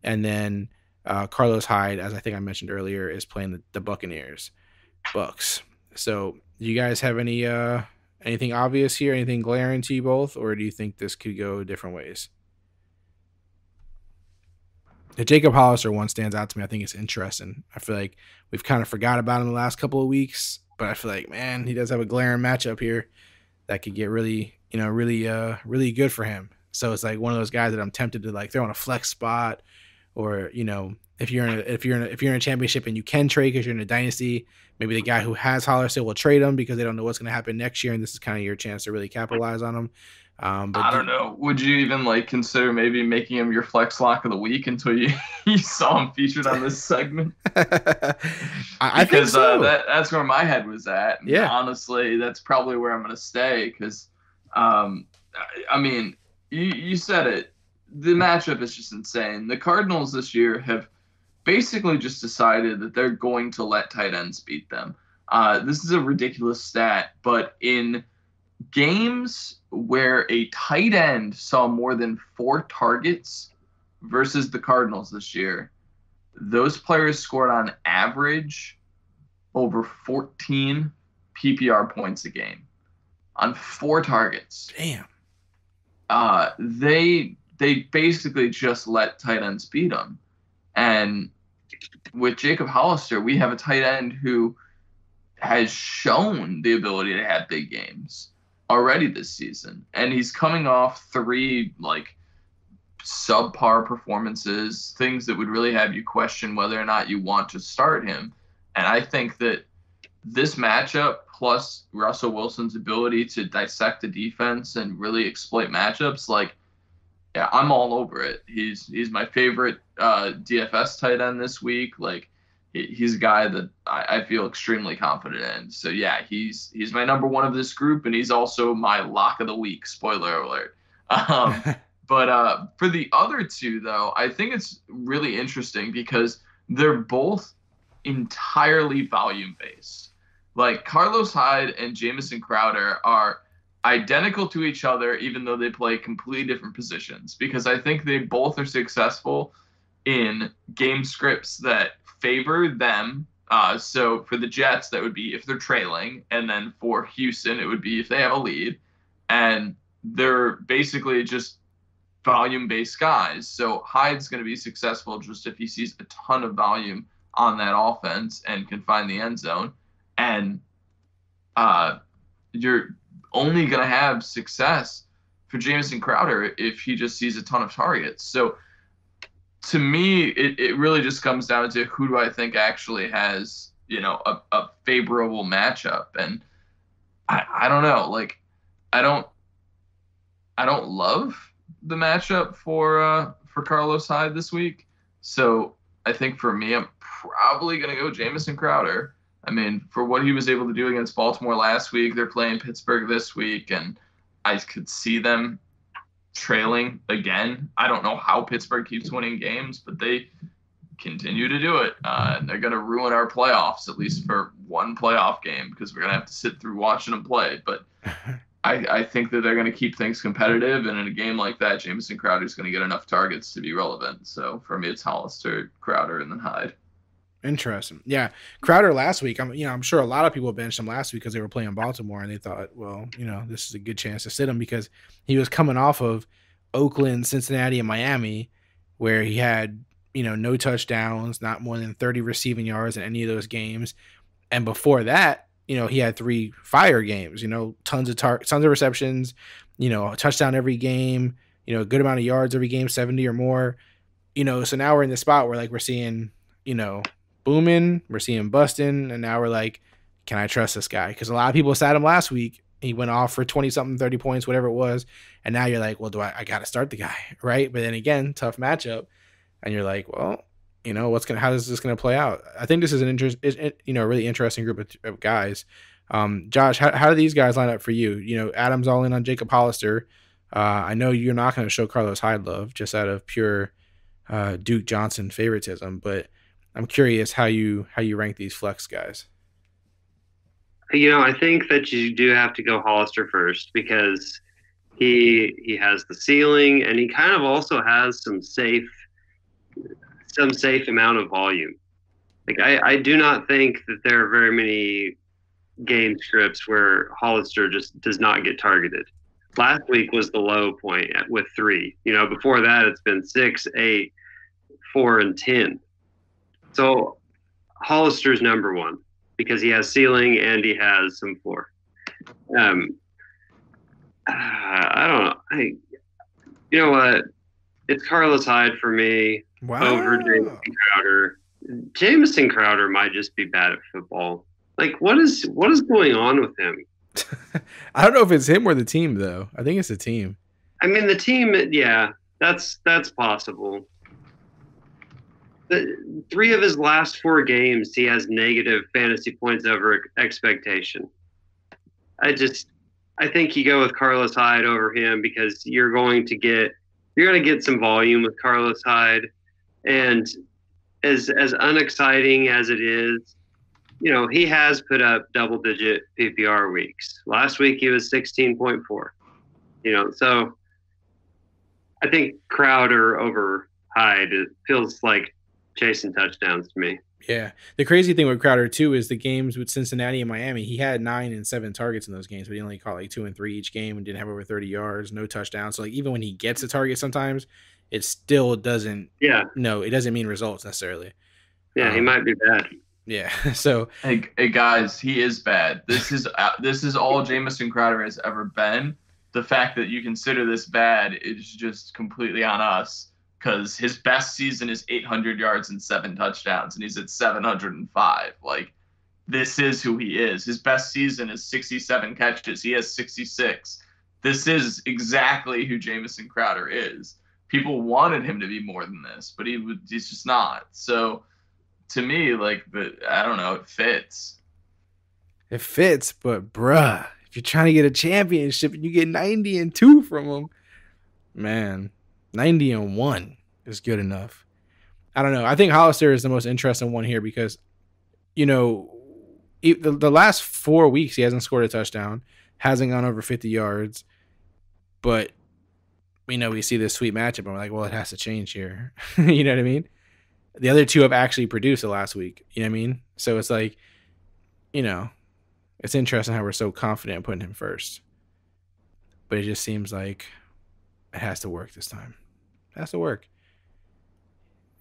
And then Carlos Hyde, as I think I mentioned earlier, is playing the Buccaneers. Bucks. So do you guys have anything obvious here, anything glaring to you both, or do you think this could go different ways? The Jacob Hollister one stands out to me. I think it's interesting. I feel like we've kind of forgot about him the last couple of weeks, but I feel like, man, he does have a glaring matchup here that could get really really good for him. So it's like one of those guys that I'm tempted to like throw on a flex spot, or if you're in a championship and you can trade because you're in a dynasty, maybe the guy who has Hollister will trade him because they don't know what's going to happen next year, and this is kind of your chance to really capitalize on him. But I don't know. Would you even like consider maybe making him your flex lock of the week until you saw him featured on this segment? I think so. That's where my head was at. And yeah. Honestly, that's probably where I'm going to stay because, I mean, you said it. The matchup is just insane. The Cardinals this year have basically just decided that they're going to let tight ends beat them. This is a ridiculous stat, but in games where a tight end saw more than 4 targets versus the Cardinals this year, those players scored on average over 14 PPR points a game on 4 targets. Damn. They basically just let tight ends beat them. And with Jacob Hollister, we have a tight end who has shown the ability to have big games already this season. And he's coming off 3 like subpar performances, things that would really have you question whether or not you want to start him. And I think that this matchup plus Russell Wilson's ability to dissect the defense and really exploit matchups, like, yeah, I'm all over it. He's my favorite DFS tight end this week. Like, he's a guy that I feel extremely confident in. So yeah, he's my number 1 of this group, and he's also my lock of the week. Spoiler alert. But for the other 2, though, I think it's really interesting because they're both entirely volume based. Like, Carlos Hyde and Jamison Crowder are identical to each other, even though they play completely different positions, because I think they both are successful in game scripts that favor them. So for the Jets, that would be if they're trailing, and then for Houston, it would be if they have a lead, and they're basically just volume-based guys. So Hyde's going to be successful just if he sees a ton of volume on that offense and can find the end zone, and you're only going to have success for Jamison Crowder if he just sees a ton of targets. So to me, it really just comes down to who do I think actually has, a favorable matchup. And I don't know, like, I don't love the matchup for Carlos Hyde this week. So I think for me, I'm probably going to go Jamison Crowder. I mean, for what he was able to do against Baltimore last week, they're playing Pittsburgh this week, and I could see them trailing again. I don't know how Pittsburgh keeps winning games, but they continue to do it. And they're going to ruin our playoffs, at least for one playoff game, because we're going to have to sit through watching them play. But I think that they're going to keep things competitive, and in a game like that, Jamison Crowder is going to get enough targets to be relevant. So for me, it's Hollister, Crowder, and then Hyde. Interesting. Yeah. Crowder last week, I'm sure a lot of people benched him last week because they were playing Baltimore, and they thought, well, this is a good chance to sit him because he was coming off of Oakland, Cincinnati, and Miami, where he had, no touchdowns, not more than 30 receiving yards in any of those games. And before that, he had 3 fire games, tons of receptions, a touchdown every game, a good amount of yards every game, 70 or more, so now we're in the spot where like we're seeing, booming, we're seeing busting, and now we're like, can I trust this guy? Because a lot of people sat him last week. He went off for 20-something, 30 points, whatever it was, and now you're like, well, I got to start the guy, right? But then again, tough matchup, and you're like, well, how is this gonna play out? I think this is a really interesting group of guys. Josh, how do these guys line up for you? Adam's all in on Jacob Hollister. I know you're not going to show Carlos Hyde love just out of pure Duke Johnson favoritism, but I'm curious how you rank these flex guys. I think that you do have to go Hollister first because he has the ceiling, and he kind of also has some safe amount of volume. Like I do not think that there are very many game scripts where Hollister just does not get targeted. Last week was the low point with 3. Before that it's been 6, 8, 4, and 10. So Hollister's number 1 because he has ceiling and he has some floor. I don't know. You know what? It's Carlos Hyde for me over Jamison Crowder. Jamison Crowder might just be bad at football. Like, what is going on with him? I don't know if it's him or the team, though. I think it's the team. I mean, the team, yeah, that's possible. 3 of his last 4 games, he has negative fantasy points over expectation. I think you go with Carlos Hyde over him because you're going to get some volume with Carlos Hyde, and as unexciting as it is, you know, he has put up double-digit PPR weeks. Last week he was 16.4. You know, so I think Crowder over Hyde, it feels like chasing touchdowns to me. Yeah. The crazy thing with Crowder, too, is the games with Cincinnati and Miami, he had 9 and 7 targets in those games, but he only caught like 2 and 3 each game and didn't have over 30 yards, no touchdowns. So, like, even when he gets a target sometimes, it still doesn't – it doesn't mean results necessarily. Yeah, he might be bad. Yeah. So – Hey, guys, he is bad. This is all Jamison Crowder has ever been. The fact that you consider this bad is just completely on us. Because his best season is 800 yards and 7 touchdowns, and he's at 705. Like, this is who he is. His best season is 67 catches. He has 66. This is exactly who Jamison Crowder is. People wanted him to be more than this, but he's just not. So, to me, like, I don't know, it fits. It fits, but bruh, if you're trying to get a championship and you get 90-2 from him, man. 90-1 is good enough. I don't know. I think Hollister is the most interesting one here because, you know, the last 4 weeks he hasn't scored a touchdown, hasn't gone over 50 yards, but we see this sweet matchup and we're like, well, it has to change here. You know what I mean? The other 2 have actually produced the last week. You know what I mean? So it's like, you know, it's interesting how we're so confident in putting him first. But it just seems like it has to work this time. It has to work.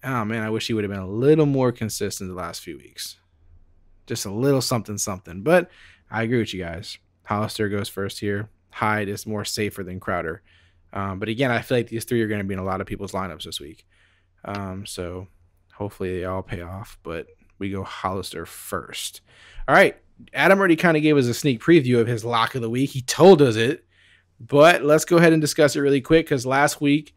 Oh, man, I wish he would have been a little more consistent the last few weeks. Just a little something. But I agree with you guys. Hollister goes first here. Hyde is more safer than Crowder. But again, I feel like these 3 are going to be in a lot of people's lineups this week. So hopefully they all pay off. But we go Hollister first. All right. Adam already kind of gave us a sneak preview of his lock of the week. He told us it. But let's go ahead and discuss it really quick because last week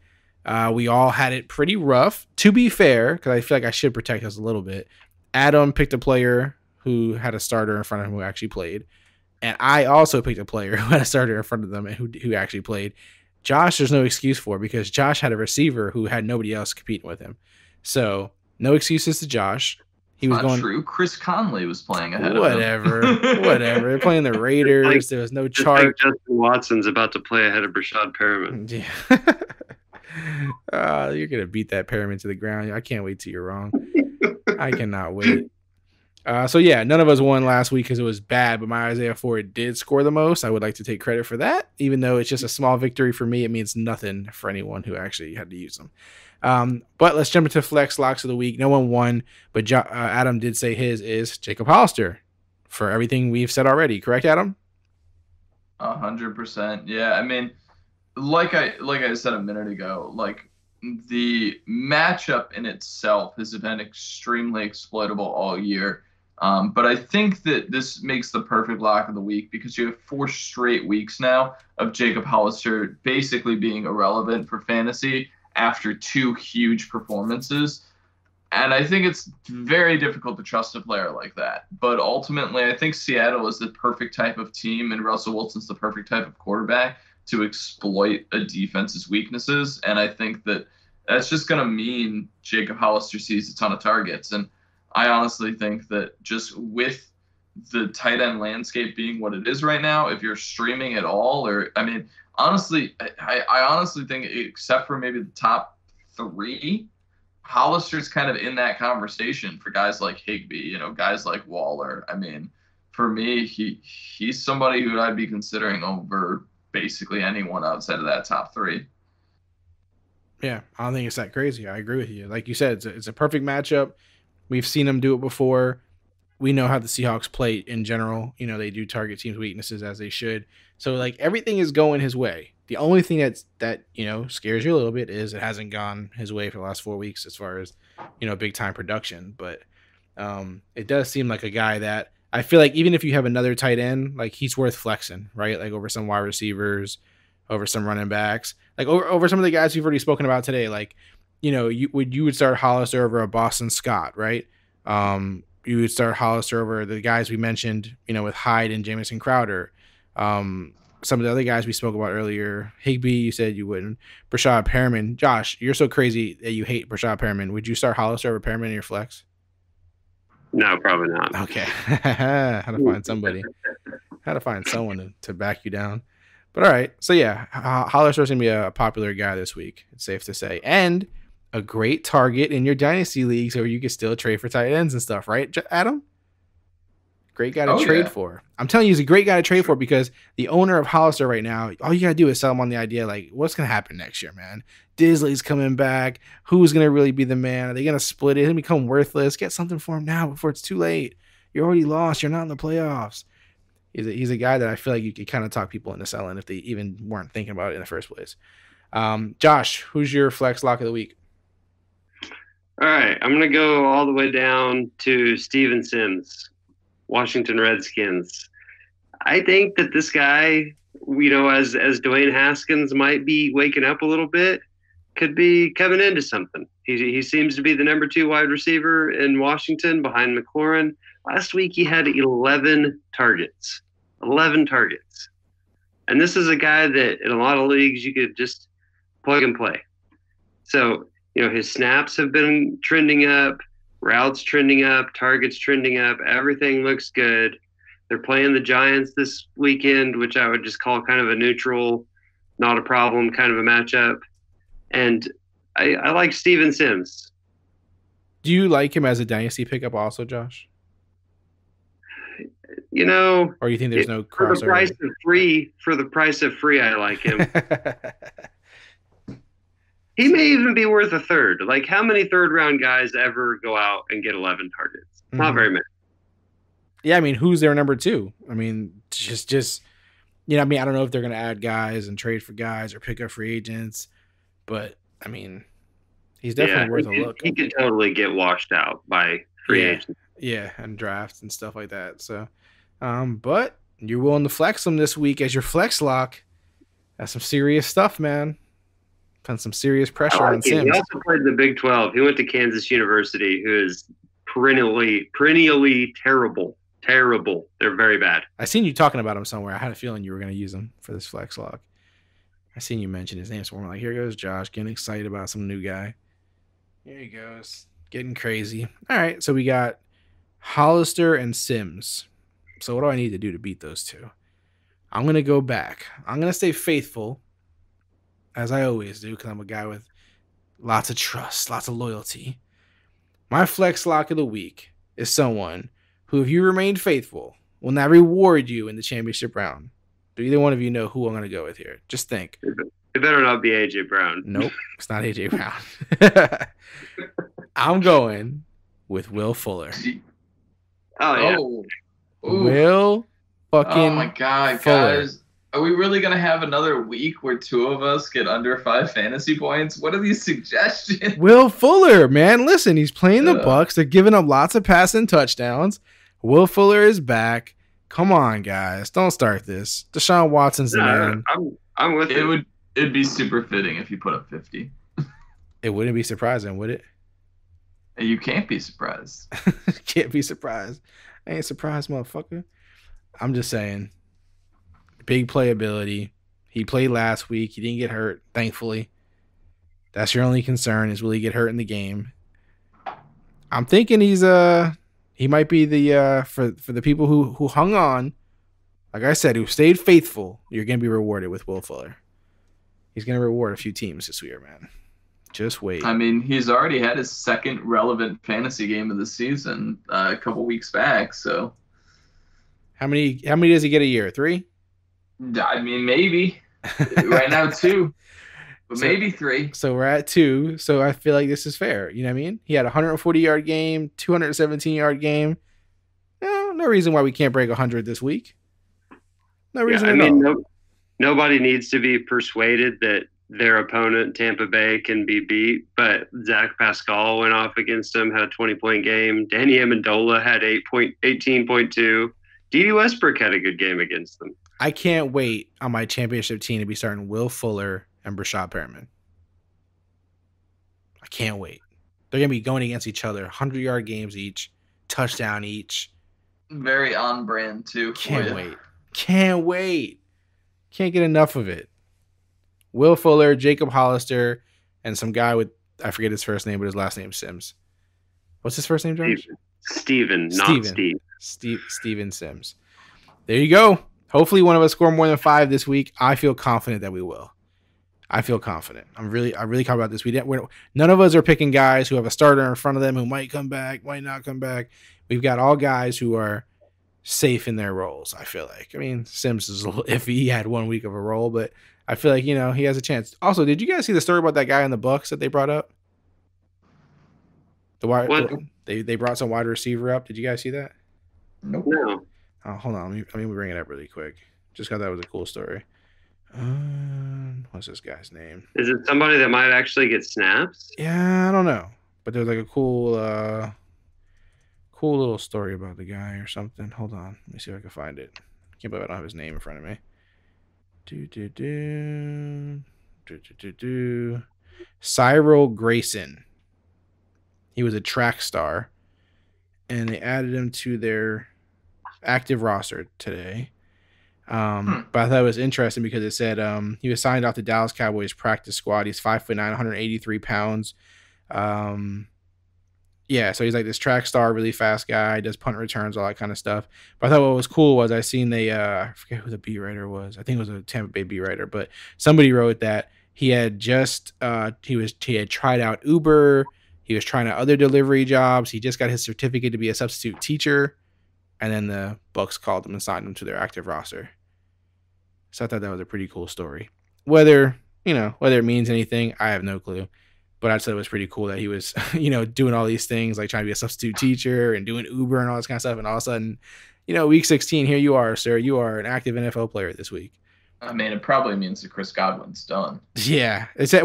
we all had it pretty rough. To be fair, because I feel like I should protect us a little bit, Adam picked a player who had a starter in front of him who actually played. And I also picked a player who had a starter in front of them and who actually played. Josh, there's no excuse for because Josh had a receiver who had nobody else competing with him. So no excuses to Josh. He was going true. Chris Conley was playing ahead of him. Whatever. They're playing the Raiders. There was no Chark. Like Justin Watson's about to play ahead of Breshad Perriman. Yeah. You're gonna beat that Perriman to the ground. I can't wait till you're wrong. I cannot wait. So yeah, none of us won last week because it was bad, but my Isaiah Ford did score the most. I would like to take credit for that, even though it's just a small victory for me. It means nothing for anyone who actually had to use them. But let's jump into flex locks of the week. No one won, but Adam did say his is Jacob Hollister for everything we've said already. Correct, Adam? 100%. Yeah, I mean, like I said a minute ago, like the matchup in itself has been extremely exploitable all year. But I think that this makes the perfect lock of the week because you have 4 straight weeks now of Jacob Hollister basically being irrelevant for fantasy after 2 huge performances. And I think it's very difficult to trust a player like that. But ultimately, I think Seattle is the perfect type of team and Russell Wilson's the perfect type of quarterback to exploit a defense's weaknesses. And I think that that's just going to mean Jacob Hollister sees a ton of targets. And I honestly think that just with the tight end landscape being what it is right now, if you're streaming at all, honestly, I honestly think except for maybe the top 3, Hollister's kind of in that conversation for guys like Higbee, guys like Waller. I mean, for me, he's somebody who I'd be considering over basically anyone outside of that top 3. Yeah, I don't think it's that crazy. I agree with you. Like you said, it's a perfect matchup. We've seen him do it before. we know how the Seahawks play in general. You know, they do target teams' weaknesses as they should. So like everything is going his way. The only thing that you know scares you a little bit is it hasn't gone his way for the last 4 weeks as far as, you know, big time production. But it does seem like a guy that I feel like even if you have another tight end, like he's worth flexing, right? Like over some wide receivers, over some running backs, like over some of the guys we've already spoken about today. Like, you know, you would start Hollister over a Boston Scott, right? You would start Hollister over the guys we mentioned, you know, with Hyde and Jamison Crowder. Some of the other guys we spoke about earlier, Higbee, you said you wouldn't. Breshad Perriman. Josh, you're so crazy that you hate Breshad Perriman. Would you start Hollister over Perriman in your flex? No, probably not. Okay. How to find somebody. How to find someone to back you down. But all right. So yeah, Hollister's going to be a popular guy this week. It's safe to say. And a great target in your dynasty leagues where you can still trade for tight ends and stuff, right, Adam? Great guy to trade for. I'm telling you, he's a great guy to trade for because the owner of Hollister right now, all you got to do is sell him on the idea, like, what's going to happen next year, man? Disley's coming back. Who's going to really be the man? Are they going to split it and become worthless? Get something for him now before it's too late. You're already lost. You're not in the playoffs. He's a guy that I feel like you could kind of talk people into selling if they even weren't thinking about it in the first place. Josh, who's your flex lock of the week? All right, I'm going to go all the way down to Steven Sims, Washington Redskins. I think that this guy, you know, as Dwayne Haskins might be waking up a little bit, could be coming into something. He seems to be the number 2 wide receiver in Washington behind McLaurin. Last week he had 11 targets. 11 targets. And this is a guy that in a lot of leagues you could just plug and play. So, you know, his snaps have been trending up, routes trending up, targets trending up. Everything looks good. They're playing the Giants this weekend, which I would just call kind of a neutral, not a problem kind of a matchup. And I like Steven Sims. Do you like him as a dynasty pickup also, Josh? You know, or you think there's no crossover? For the price of free, I like him. He may even be worth a third. Like, how many third-round guys ever go out and get 11 targets? Not very many. Yeah, I mean, who's their number 2? I mean, just you know, I mean, I don't know if they're going to add guys and trade for guys or pick up free agents, but I mean, he's definitely worth a look. He could totally get washed out by free agents. Yeah, and drafts and stuff like that. So, but you're willing to flex him this week as your flex lock. That's some serious stuff, man. Putting some serious pressure on Sims. He also played in the Big 12. He went to Kansas University, who is perennially terrible. Terrible. They're very bad. I seen you talking about him somewhere. I had a feeling you were going to use him for this flex lock. I seen you mention his name somewhere. I'm like, here goes Josh getting excited about some new guy. Here he goes. Getting crazy. All right, so we got Hollister and Sims. So what do I need to do to beat those two? I'm going to go back. I'm going to stay faithful, as I always do, because I'm a guy with lots of trust, lots of loyalty. My flex lock of the week is someone who, if you remain faithful, will not reward you in the championship round. Do either one of you know who I'm going to go with here? Just think. It better not be A.J. Brown. Nope, it's not A.J. Brown. I'm going with Will Fuller. Oh, yeah. Will fucking Oh, my God, Fuller. guys. Are we really going to have another week where 2 of us get under 5 fantasy points? What are these suggestions? Will Fuller, man. Listen, he's playing the Bucs. They're giving up lots of passing touchdowns. Will Fuller is back. Come on, guys. Don't start this. Deshaun Watson's the man. I'm with you. It'd be super fitting if you put up 50. It wouldn't be surprising, would it? You can't be surprised. Can't be surprised. I ain't surprised, motherfucker. I'm just saying. Big playability. He played last week. He didn't get hurt, thankfully. That's your only concern, is will he get hurt in the game? I'm thinking he might be the for the people who hung on, like I said, who stayed faithful, you're gonna be rewarded with Will Fuller. He's gonna reward a few teams this year, man. Just wait. I mean, he's already had his second relevant fantasy game of the season a couple weeks back, so how many does he get a year? 3? I mean, maybe. Right now 2. But so, maybe 3. So we're at 2. So I feel like this is fair. You know what I mean? He had a 140-yard game, 217-yard game. no reason why we can't break 100 this week. No reason I at mean, all. nobody needs to be persuaded that their opponent, Tampa Bay, can be beat. But Zach Pascal went off against them, had a 20-point game. Danny Amendola had 18.2. D.D. Westbrook had a good game against them. I can't wait on my championship team to be starting Will Fuller and Breshad Perriman. I can't wait. They're going to be going against each other, 100-yard games each, touchdown each. Very on brand, too. Can't wait. Can't wait. Can't get enough of it. Will Fuller, Jacob Hollister, and some guy with, I forget his first name, but his last name is Sims. What's his first name, Josh? Steven, not Steve. Steven Sims. There you go. Hopefully one of us score more than 5 this week. I feel confident that we will. I feel confident. I really confident about this. None of us are picking guys who have a starter in front of them who might come back, might not come back. We've got all guys who are safe in their roles, I feel like. I mean, Sims is a little iffy. He had 1 week of a role, but I feel like, he has a chance. Also, did you guys see the story about that guy in the Bucks that they brought up? They brought some wide receiver up. Did you guys see that? Nope. No. Oh, hold on. Let me bring it up really quick. Just thought that was a cool story. What's this guy's name? Is it somebody that might actually get snaps? Yeah, I don't know. But there's like a cool little story about the guy or something. Hold on. Let me see if I can find it. I can't believe I don't have his name in front of me. Cyril Grayson. He was a track star. And they added him to their active roster today. But I thought it was interesting because it said he was signed off the Dallas Cowboys practice squad. He's 5'9", 183 pounds. Yeah, so he's like this track star, really fast guy, does punt returns, all that kind of stuff. But I thought what was cool was I seen I forget who the beat writer was. I think it was a Tampa Bay beat writer, but somebody wrote that he had just he had tried out Uber. He was trying out other delivery jobs. He just got his certificate to be a substitute teacher, and then the Bucks called him and signed him to their active roster. So I thought that was a pretty cool story. Whether it means anything, I have no clue. But I thought it was pretty cool that he was, doing all these things, like trying to be a substitute teacher and doing Uber and all this kind of stuff. And all of a sudden, week 16, here you are, sir. You are an active NFL player this week. I mean, it probably means that Chris Godwin's done. Yeah. They said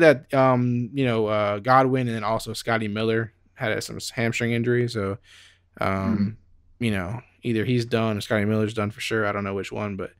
that, Godwin and then also Scotty Miller had some hamstring injury. So, either he's done or Scotty Miller's done for sure. I don't know which one, but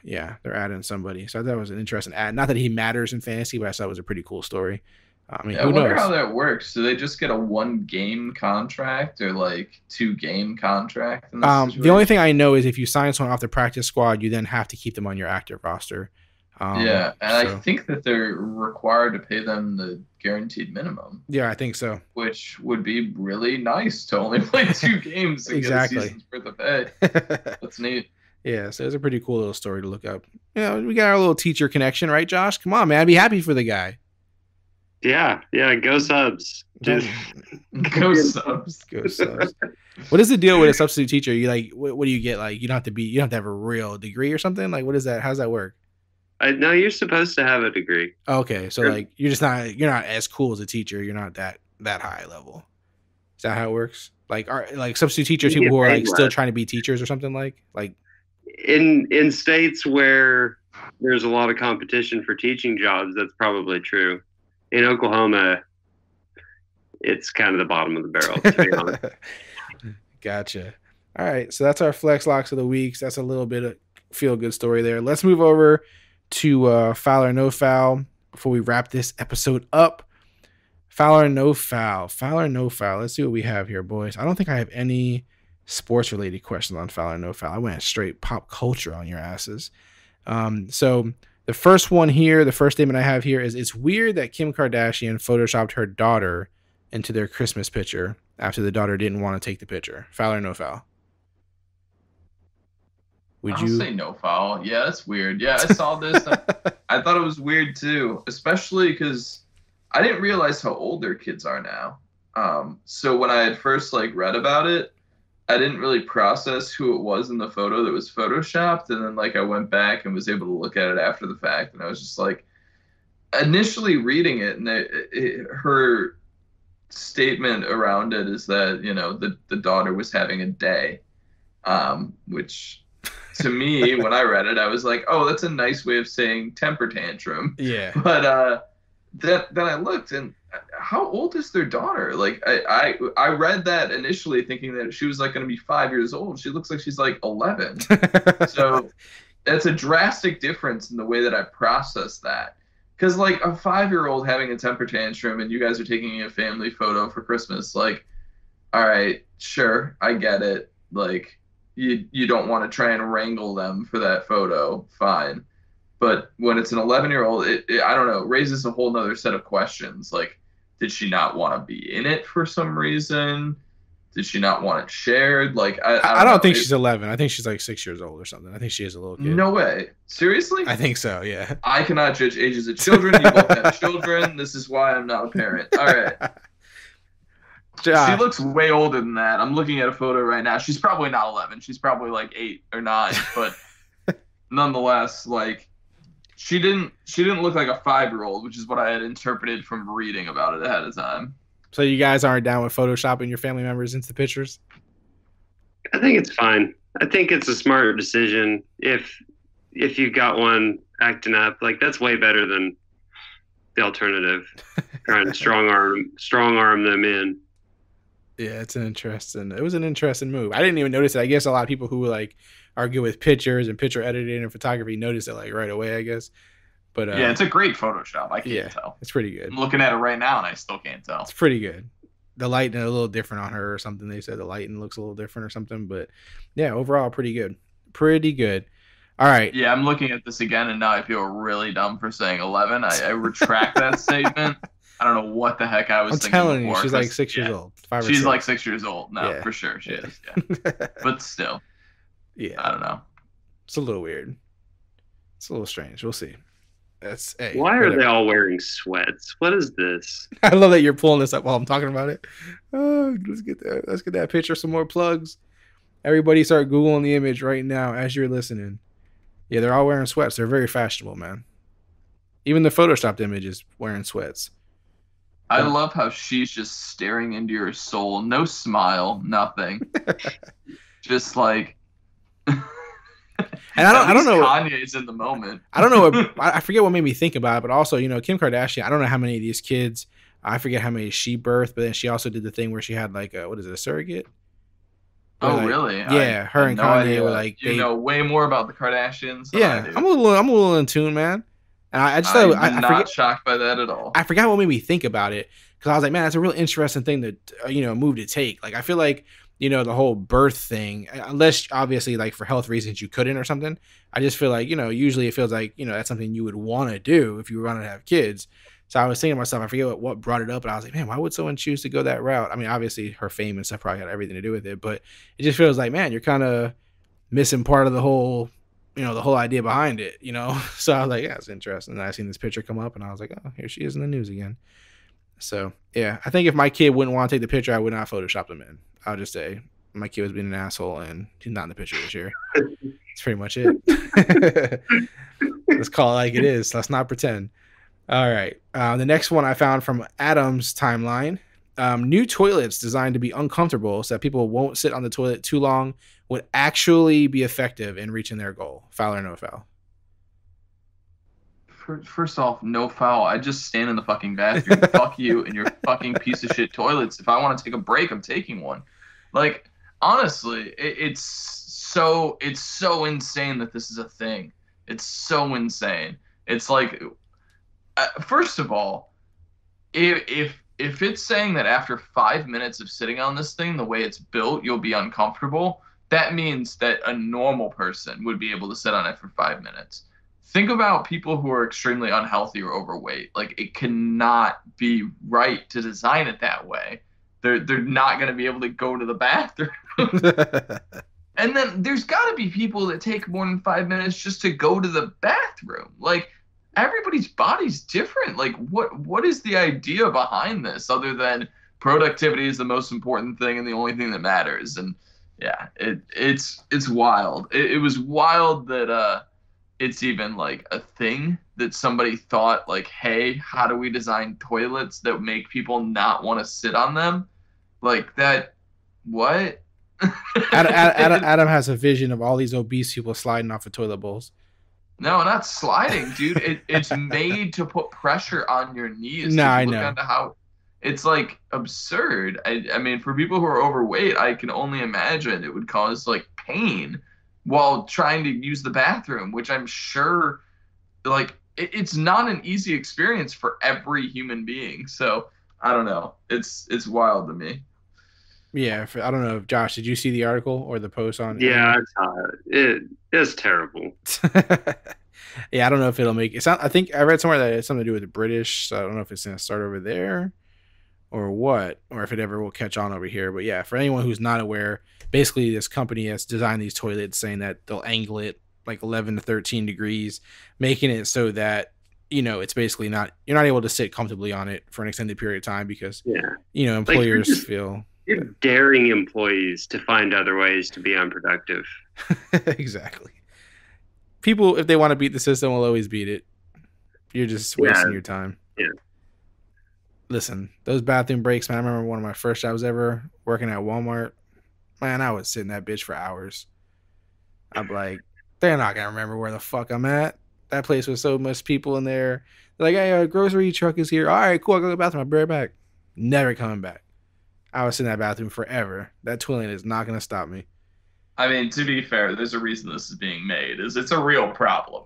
yeah, they're adding somebody. So that was an interesting add. Not that he matters in fantasy, but I thought it was a pretty cool story. I mean, I wonder how that works. Do they just get a 1-game contract or like 2-game contract? The only thing I know is if you sign someone off the practice squad, you then have to keep them on your active roster. I think that they're required to pay them the guaranteed minimum. Yeah, I think so. Which would be really nice to only play 2 games and get a season's worth of pay. That's neat. Yeah, so it's a pretty cool little story to look up. We got our little teacher connection, right, Josh? Come on, man. I'd be happy for the guy. Yeah, go Subs. Go Subs. Go Subs. What is the deal with a substitute teacher? You like, what do you get? Like, you don't have to have a real degree or something? Like, what is that? How's that work? No, you're supposed to have a degree. Okay, so like, you're not as cool as a teacher. You're not that high level. Is that how it works? Like, substitute teachers, people who are like still trying to be teachers or something like. In states where there's a lot of competition for teaching jobs, that's probably true. In Oklahoma, it's kind of the bottom of the barrel, to be honest. Gotcha. All right, so that's our flex locks of the weeks. That's a little bit of feel-good story there. Let's move over to foul or no foul before we wrap this episode up. Foul or no foul. Foul or no foul. Let's see what we have here, boys. I don't think I have any sports-related questions on foul or no foul. I went straight pop culture on your asses. So the first one here, the first statement I have here is, it's weird that Kim Kardashian photoshopped her daughter into their Christmas picture after the daughter didn't want to take the picture. Foul or no foul? I'll say no foul. Yeah, that's weird. Yeah, I saw this. I thought it was weird too, especially because I didn't realize how old their kids are now. So when I had first read about it, I didn't really process who it was in the photo that was photoshopped. And then I went back and was able to look at it after the fact. And I was just initially reading it, and her statement around it is that, the daughter was having a day. which to me, when I read it, I was like, oh, that's a nice way of saying temper tantrum. Yeah. But then I looked, and how old is their daughter? Like, I read that initially thinking that she was like going to be 5 years old. She looks like she's like 11. So that's a drastic difference in the way that I process that. Because like a 5-year-old having a temper tantrum and you guys are taking a family photo for Christmas, like, all right, sure, I get it. Like, you don't want to try and wrangle them for that photo, fine. But when it's an 11-year-old, it I don't know, raises a whole nother set of questions. Like, did she not want to be in it for some reason? Did she not want it shared? Like, I don't think she's 11. I think she's like 6 years old or something. I think she is a little kid. No way. Seriously? I think so, yeah. I cannot judge ages of children. You both have children. This is why I'm not a parent. All right. She looks way older than that. I'm looking at a photo right now. She's probably not 11. She's probably like 8 or 9. But nonetheless, like, she didn't look like a 5-year-old, which is what I had interpreted from reading about it ahead of time. So you guys aren't down with photoshopping your family members into the pictures? I think it's fine. I think it's a smarter decision if you got one acting up. Like, that's way better than the alternative, trying to strong arm them in. Yeah, it was an interesting move. I didn't even notice it. I guess a lot of people who like are good with pictures and picture editing and photography notice it like right away, I guess. But yeah, it's a great Photoshop. I can't tell. It's pretty good. I'm looking at it right now and I still can't tell. It's pretty good. The lighting a little different on her or something. They said the lighting looks a little different or something. But yeah, overall pretty good. Pretty good. All right. Yeah, I'm looking at this again and now I feel really dumb for saying 11. I retract that statement. I don't know what the heck I was thinking. I'm telling before, you, she's like 6 years old. 5 or 6. She's like 6 years old. No, for sure she is. Yeah. But still. Yeah. I don't know. It's a little weird. It's a little strange. We'll see. Why are they all wearing sweats? What is this? I love that you're pulling this up while I'm talking about it. Oh, let's get that picture. Some more plugs. Everybody start Googling the image right now as you're listening. Yeah, they're all wearing sweats. They're very fashionable, man. Even the photoshopped image is wearing sweats. I love how she's just staring into your soul. No smile, nothing. Just like... And I don't know. Kanye's in the moment. I don't know. I forget what made me think about it, but also, Kim Kardashian. I don't know how many of these kids. I forget how many she birthed, but then she also did the thing where she had like a surrogate. Oh, really? Yeah, her and Kanye were like. You know way more about the Kardashians. Yeah, I'm a little in tune, man. And I just thought I'm not shocked by that at all. I forgot what made me think about it because I was like, man, that's a real interesting thing to move to take. Like, I feel like. The whole birth thing, unless obviously like for health reasons you couldn't or something. I just feel like, usually it feels like, that's something you would want to do if you were going to have kids. So I was thinking to myself, I forget what brought it up, but I was like, man, why would someone choose to go that route? I mean, obviously her fame and stuff probably had everything to do with it, but it just feels like, man, you're kind of missing part of the whole, the whole idea behind it, So I was like, yeah, it's interesting. And I seen this picture come up and I was like, oh, here she is in the news again. So yeah, I think if my kid wouldn't want to take the picture, I would not Photoshop him in. I'll just say my kid was being an asshole and he's not in the picture this year. That's pretty much it. Let's call it like it is. Let's not pretend. All right. The next one I found from Adam's timeline. New toilets designed to be uncomfortable so that people won't sit on the toilet too long would actually be effective in reaching their goal. Foul or no foul? First off, no foul. I just stand in the fucking bathroom. Fuck you and your fucking piece of shit toilets. If I want to take a break, I'm taking one. Like, honestly, it's so insane that this is a thing. It's so insane. It's like, first of all, if it's saying that after 5 minutes of sitting on this thing, the way it's built, you'll be uncomfortable, that means that a normal person would be able to sit on it for 5 minutes. Think about people who are extremely unhealthy or overweight. Like, it cannot be right to design it that way. They're not going to be able to go to the bathroom. And then there's got to be people that take more than 5 minutes just to go to the bathroom. Like, everybody's body's different. Like, what is the idea behind this other than productivity is the most important thing and the only thing that matters? And yeah, it's wild. It was wild that it's even like a thing that somebody thought like, hey, how do we design toilets that make people not want to sit on them? Like that, what? Adam has a vision of all these obese people sliding off of toilet bowls. No, not sliding, dude. It's made to put pressure on your knees. No, I look know. Onto how it's like absurd. I mean, for people who are overweight, I can only imagine it would cause like pain while trying to use the bathroom, which I'm sure, like, it's not an easy experience for every human being. So I don't know. It's wild to me. Yeah, I don't know. Josh, did you see the article or the post on? Yeah, it's terrible. Yeah, I don't know if it'll make it. I think I read somewhere that it's something to do with the British. So I don't know if it's going to start over there or what, or if it ever will catch on over here. But yeah, for anyone who's not aware, basically this company has designed these toilets saying that they'll angle it like 11 to 13 degrees, making it so that, you know, it's basically you're not able to sit comfortably on it for an extended period of time because, you know, employers feel. You're daring employees to find other ways to be unproductive. Exactly. People, if they want to beat the system, will always beat it. You're just wasting your time. Yeah. Listen, those bathroom breaks, man. I remember one of my first jobs ever working at Walmart. Man, I would sit in that bitch for hours. I'm like, they're not going to remember where the fuck I'm at. That place was so much people in there. They're like, hey, a grocery truck is here. All right, cool. I'll go to the bathroom. I'll be right back. Never coming back. I was in that bathroom forever. That toilet is not going to stop me. I mean, to be fair, there's a reason this is being made. It's a real problem.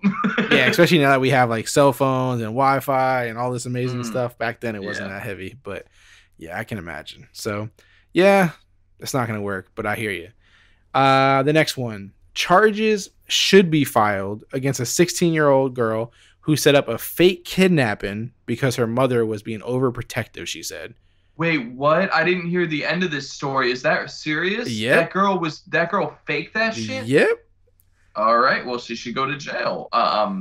Yeah, especially now that we have like cell phones and Wi-Fi and all this amazing stuff. Back then, it wasn't that heavy, but yeah, I can imagine. So, yeah, it's not going to work, but I hear you. The next one: charges should be filed against a 16-year-old girl who set up a fake kidnapping because her mother was being overprotective. She said. Wait, what? I didn't hear the end of this story. Is that serious? Yeah. That girl faked that shit? Yep. All right. Well, she should go to jail.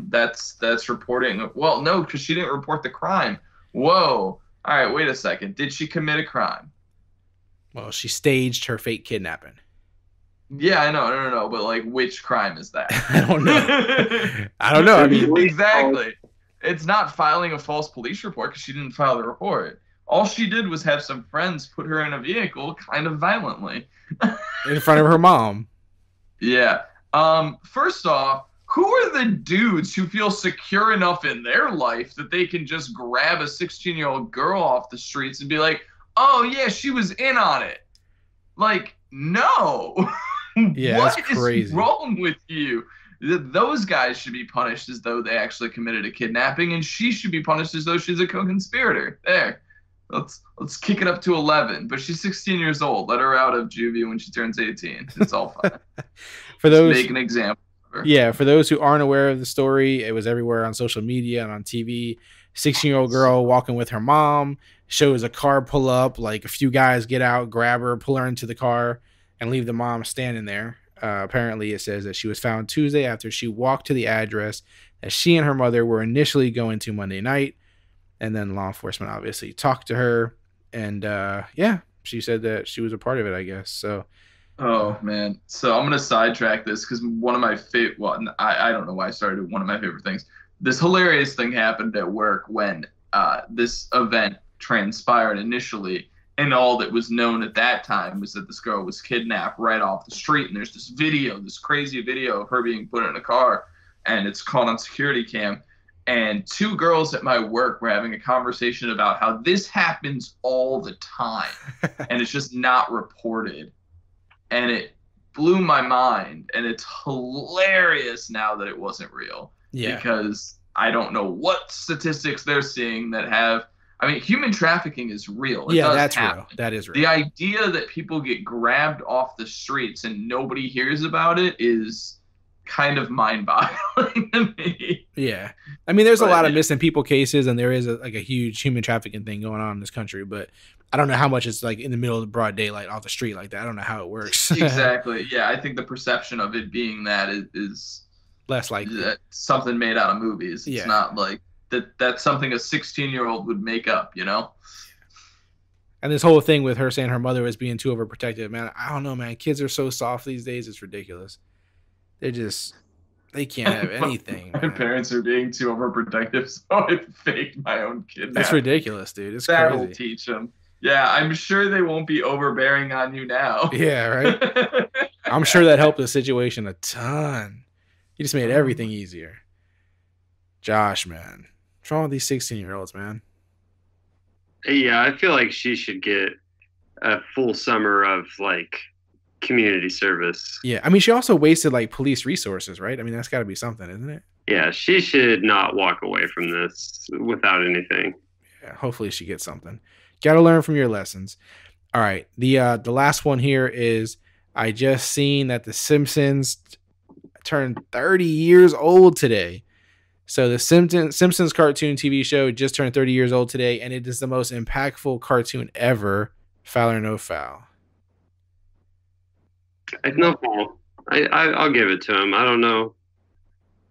That's reporting. Well, no, because she didn't report the crime. Whoa. All right. Wait a second. Did she commit a crime? Well, she staged her fake kidnapping. Yeah, I know. No. But like, which crime is that? I don't know. I don't know. I mean, exactly. It's not filing a false police report because she didn't file the report. All she did was have some friends put her in a vehicle kind of violently. In front of her mom. Yeah. First off, who are the dudes who feel secure enough in their life that they can just grab a 16-year-old girl off the streets and be like, oh, yeah, she was in on it? Like, no. Yeah, what that's crazy. Is wrong with you? Those guys should be punished as though they actually committed a kidnapping, and she should be punished as though she's a co-conspirator. There. Let's kick it up to 11. But she's 16 years old. Let her out of juvie when she turns 18. It's all fine. For those, make an example of her. Yeah, for those who aren't aware of the story, it was everywhere on social media and on TV. 16-year-old girl walking with her mom, shows a car pull up, like a few guys get out, grab her, pull her into the car, and leave the mom standing there. Apparently, it says that she was found Tuesday after she walked to the address that she and her mother were initially going to Monday night. And then law enforcement obviously talked to her, and she said that she was a part of it, I guess. So, oh man, so I'm gonna sidetrack this because one of my favorite. Well, I don't know why I started one of my favorite things. This hilarious thing happened at work when this event transpired initially, and all that was known at that time was that this girl was kidnapped right off the street. And there's this video, this crazy video of her being put in a car, and it's caught on security cam. And two girls at my work were having a conversation about how this happens all the time and it's just not reported. And it blew my mind. And it's hilarious now that it wasn't real. Yeah. Because I don't know what statistics they're seeing that have. I mean, human trafficking is real. It does that's happen. real. That is real. The idea that people get grabbed off the streets and nobody hears about it is kind of mind-boggling to me. Yeah. I mean, there's a lot of missing people cases, and there is a huge human trafficking thing going on in this country, but I don't know how much it's like in the middle of the broad daylight off the street like that. I don't know how it works. Exactly. Yeah, I think the perception of it being that is less likely. Something made out of movies. It's Yeah. not like that's something a 16-year-old would make up, you know? And this whole thing with her saying her mother was being too overprotective, man, I don't know, man. Kids are so soft these days. It's ridiculous. They can't have anything. My parents are being too overprotective, so I faked my own kid. That's ridiculous, dude. It's That'll crazy. teach them. Yeah, I'm sure they won't be overbearing on you now. Yeah, right? I'm sure that helped the situation a ton. He just made everything easier. Josh, man. What's wrong with these 16-year-olds, man? Yeah, I feel like she should get a full summer of like community service. Yeah, I mean, she also wasted like police resources, right? I mean, that's got to be something, isn't it? Yeah, she should not walk away from this without anything. Yeah, hopefully she gets something. Got to learn from your lessons. All right, the last one here is I just seen that The Simpsons turned 30 years old today. So the Simpsons cartoon TV show just turned 30 years old today, and it is the most impactful cartoon ever, foul or no foul. No foul. I'll give it to him. I don't know.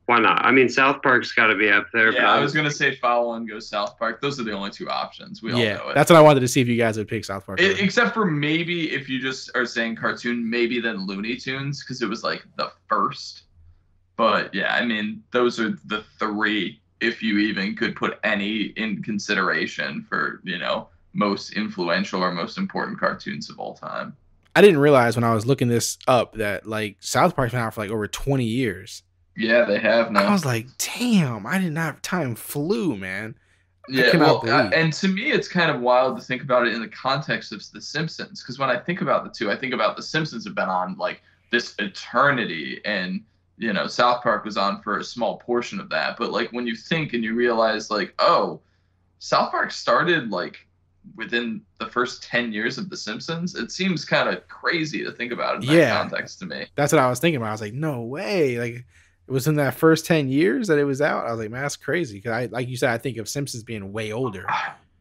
Why not? I mean, South Park's got to be up there. Yeah, I was going to say foul and go South Park. Those are the only two options. We all know it. That's what I wanted to see if you guys would pick South Park. Except for maybe if you just are saying cartoon, maybe then Looney Tunes, because it was like the first. But yeah, I mean, those are the three, if you even could put any in consideration for, most influential or most important cartoons of all time. I didn't realize when I was looking this up that like South Park's been out for like over 20 years. Yeah, they have now. I was like, damn, I didn't have time flew, man. Yeah, well, and to me, it's kind of wild to think about it in the context of The Simpsons, because when I think about the two, I think about The Simpsons have been on like this eternity, and South Park was on for a small portion of that. But like when you think and you realize like, oh, South Park started like within the first 10 years of The Simpsons, it seems kind of crazy to think about in that context to me. That's what I was thinking about. I was like, no way. Like it was in that first 10 years that it was out. I was like, man, that's crazy. Because I, like you said, I think of Simpsons being way older.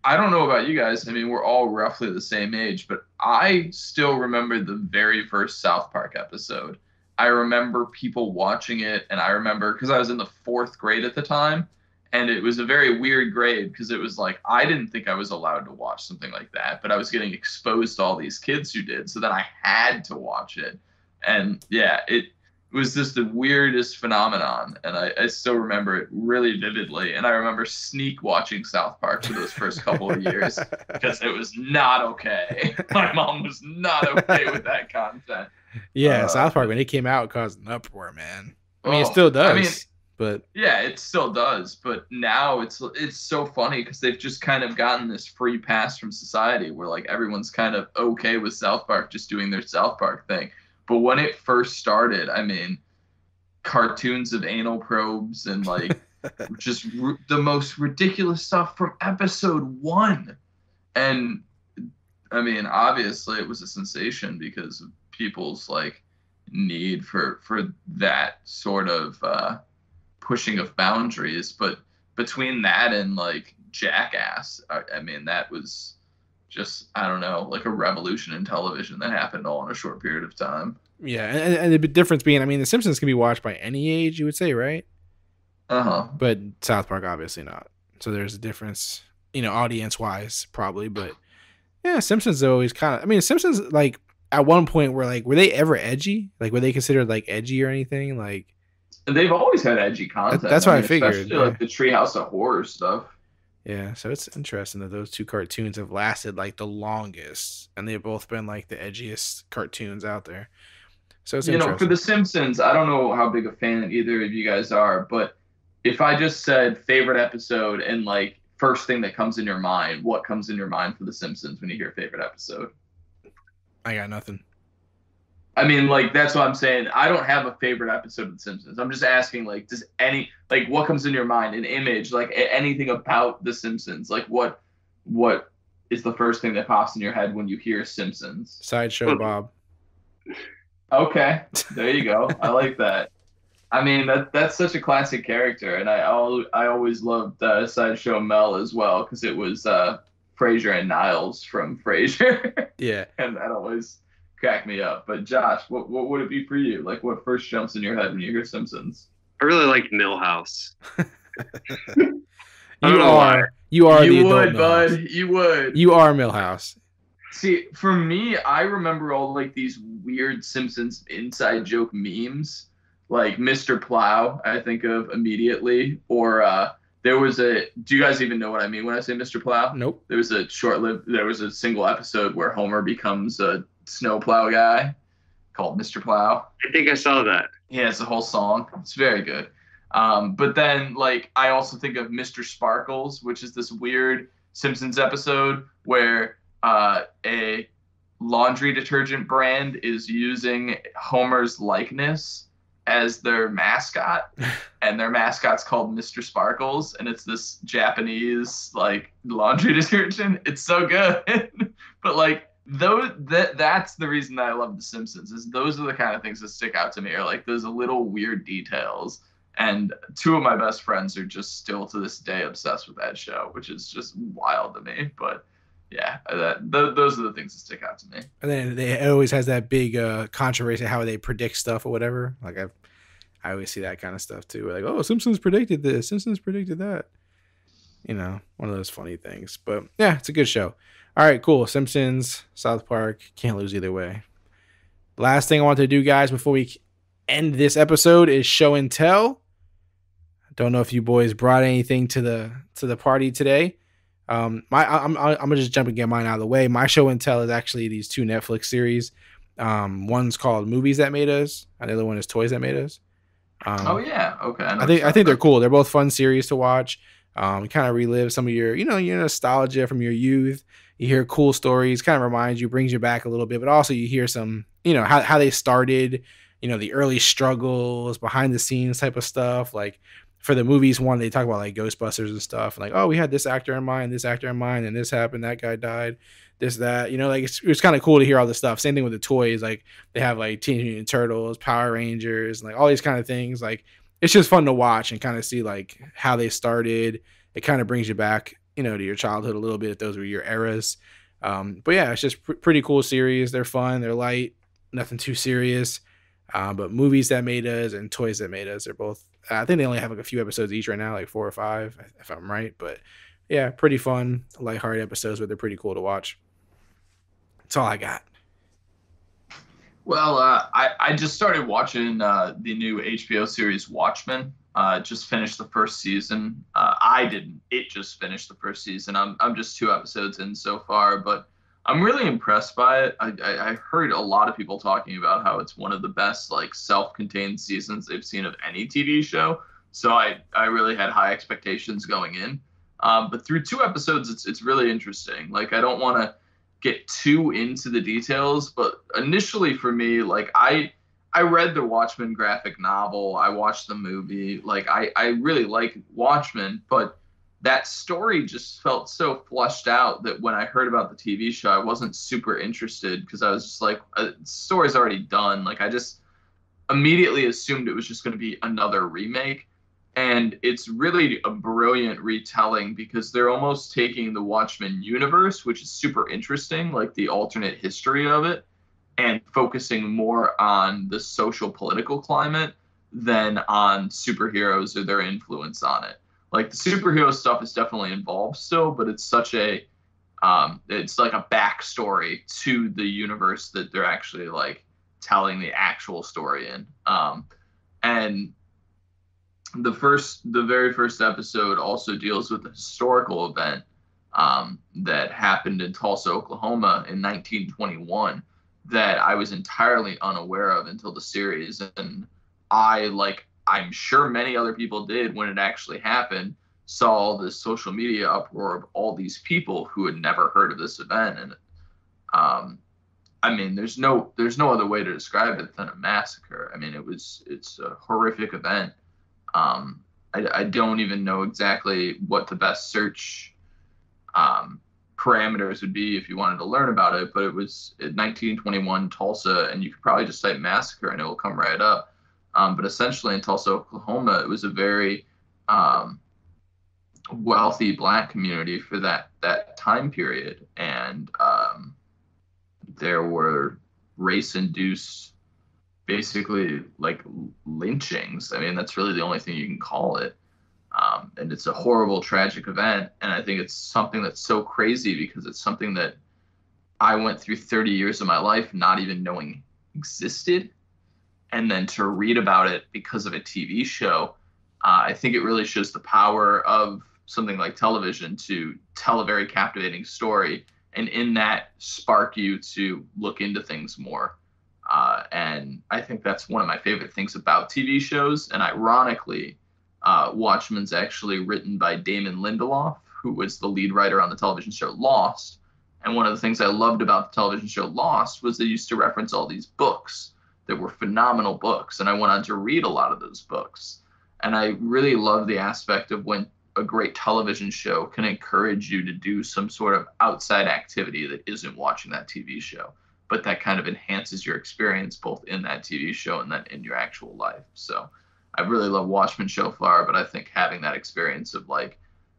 I don't know about you guys. I mean, we're all roughly the same age, but I still remember the very first South Park episode. I remember people watching it, and I remember because I was in the 4th grade at the time, and it was a very weird grade because it was like I didn't think I was allowed to watch something like that, but I was getting exposed to all these kids who did, so then I had to watch it. And yeah, it was just the weirdest phenomenon, and I still remember it really vividly. And I remember sneak watching South Park for those first couple of years because it was not okay. My mom was not okay with that content. Yeah, South Park, when it came out, caused an uproar, man. I mean, it still does. But yeah, it still does. But now it's so funny because they've just kind of gotten this free pass from society where like everyone's kind of okay with South Park just doing their South Park thing. But when it first started, I mean, cartoons of anal probes and like just the most ridiculous stuff from episode 1. And I mean, obviously it was a sensation because of people's like need for that sort of pushing of boundaries. But between that and like Jackass, I mean, that was just, I don't know, like a revolution in television that happened all in a short period of time. Yeah, and the difference being, I mean, The Simpsons can be watched by any age, you would say, right? Uh-huh. But South Park, obviously not. So there's a difference, audience-wise, probably. But yeah, Simpsons always kind of, I mean, Simpsons, like, at one point were they ever edgy? Like, were they considered, like, edgy or anything? Like, they've always had edgy content. That's what I figured. Especially, like, the Treehouse of Horror stuff. Yeah, so it's interesting that those two cartoons have lasted, like, the longest. And they've both been, like, the edgiest cartoons out there. So it's interesting. For The Simpsons, I don't know how big a fan either of you guys are, but if I just said favorite episode and, like, first thing that comes in your mind, what comes in your mind for The Simpsons when you hear favorite episode? I got nothing. I mean, like, that's what I'm saying. I don't have a favorite episode of The Simpsons. I'm just asking, like, does any, like, what comes in your mind? An image, like, anything about The Simpsons? Like, what is the first thing that pops in your head when you hear Simpsons? Sideshow Bob. Okay, there you go. I like that. I mean, that's such a classic character, and I always loved Sideshow Mel as well because it was Frasier and Niles from Frasier. Yeah, and that always cracked me up. But Josh, what would it be for you? Like, what first jumps in your head when you hear Simpsons? I really liked Millhouse. You are. You the would, adult bud. Millhouse. You would. You are Millhouse. See, for me, I remember all like these weird Simpsons inside joke memes, like Mr. Plow, I think of immediately, or Do you guys even know what I mean when I say Mr. Plow? Nope. There was a single episode where Homer becomes a snowplow guy called Mr. Plow. I think I saw that. Yeah, it's a whole song. It's very good. But then, like, I also think of Mr. Sparkles, which is this weird Simpsons episode where a laundry detergent brand is using Homer's likeness as their mascot, and their mascot's called Mr. Sparkles, and it's this Japanese like laundry detergent. It's so good. But like that's the reason that I love The Simpsons, is those are the kind of things that stick out to me, are like those little weird details. And two of my best friends are just still to this day obsessed with that show, which is just wild to me. But yeah, those are the things that stick out to me. And then it always has that big controversy how they predict stuff or whatever. Like I always see that kind of stuff too. Like, oh, Simpsons predicted this, Simpsons predicted that. You know, one of those funny things. But yeah, it's a good show. All right, cool. Simpsons, South Park, can't lose either way. Last thing I want to do, guys, before we end this episode is show and tell. Don't know if you boys brought anything to the party today. I'm gonna just jump and get mine out of the way. My show and tell is actually these two Netflix series. One's called Movies That Made Us, and the other one is Toys That Made Us. Oh yeah, okay. I think they're cool. They're both fun series to watch. Kind of relive some of your nostalgia from your youth. You hear cool stories, kind of reminds you, brings you back a little bit, but also you hear some, how they started, the early struggles, behind the scenes type of stuff. Like for the movies one, they talk about like Ghostbusters and stuff. And like, oh, we had this actor in mind, and this happened, that guy died, this, that, like it's kind of cool to hear all this stuff. Same thing with the toys. Like they have like Teenage Mutant Turtles, Power Rangers, and like all these kind of things. Like it's just fun to watch and kind of see like how they started. It kind of brings you back, to your childhood a little bit if those were your eras. But yeah, it's just pretty cool series. They're fun. They're light. Nothing too serious. But Movies That Made Us and Toys That Made Us are both, I think they only have like a few episodes each right now, like 4 or 5, if I'm right. But yeah, pretty fun, lighthearted episodes, but they're pretty cool to watch. That's all I got. Well, I just started watching the new HBO series Watchmen. Just finished the first season. I didn't. It just finished the first season. I'm just 2 episodes in so far, but I'm really impressed by it. I heard a lot of people talking about how it's one of the best like self-contained seasons they've seen of any TV show. So I really had high expectations going in. But through 2 episodes, it's really interesting. Like I don't want to get too into the details, but initially for me, like I read the Watchmen graphic novel. I watched the movie. Like I really like Watchmen, but that story just felt so flushed out that when I heard about the TV show, I wasn't super interested because I was just like, the story's already done. Like I just immediately assumed it was just going to be another remake. And it's really a brilliant retelling because they're almost taking the Watchmen universe, which is super interesting, like the alternate history of it, and focusing more on the social political climate than on superheroes or their influence on it. Like the superhero stuff is definitely involved still, but it's such a, it's like a backstory to the universe that they're actually like telling the actual story in. And the very first episode also deals with a historical event that happened in Tulsa, Oklahoma in 1921 that I was entirely unaware of until the series. And I'm sure many other people did when it actually happened, saw the social media uproar of all these people who had never heard of this event. And I mean, there's no other way to describe it than a massacre. I mean, it's a horrific event. I don't even know exactly what the best search parameters would be if you wanted to learn about it, but it was in 1921 Tulsa, and you could probably just type massacre and it will come right up. But essentially in Tulsa, Oklahoma, it was a very wealthy Black community for that time period, and there were race-induced, basically like lynchings. I mean, that's really the only thing you can call it. And it's a horrible, tragic event. And I think it's something that's so crazy because it's something that I went through 30 years of my life not even knowing existed. And then to read about it because of a TV show I think it really shows the power of something like television to tell a very captivating story, and in that spark you to look into things more. And I think that's one of my favorite things about TV shows. And ironically, Watchmen's actually written by Damon Lindelof, who was the lead writer on the television show Lost. And one of the things I loved about the television show Lost was they used to reference all these books that were phenomenal books. And I went on to read a lot of those books. And I really love the aspect of when a great television show can encourage you to do some sort of outside activity that isn't watching that TV show, but that kind of enhances your experience both in that TV show and then in your actual life. So I really love Watchmen so far, but I think having that experience of like,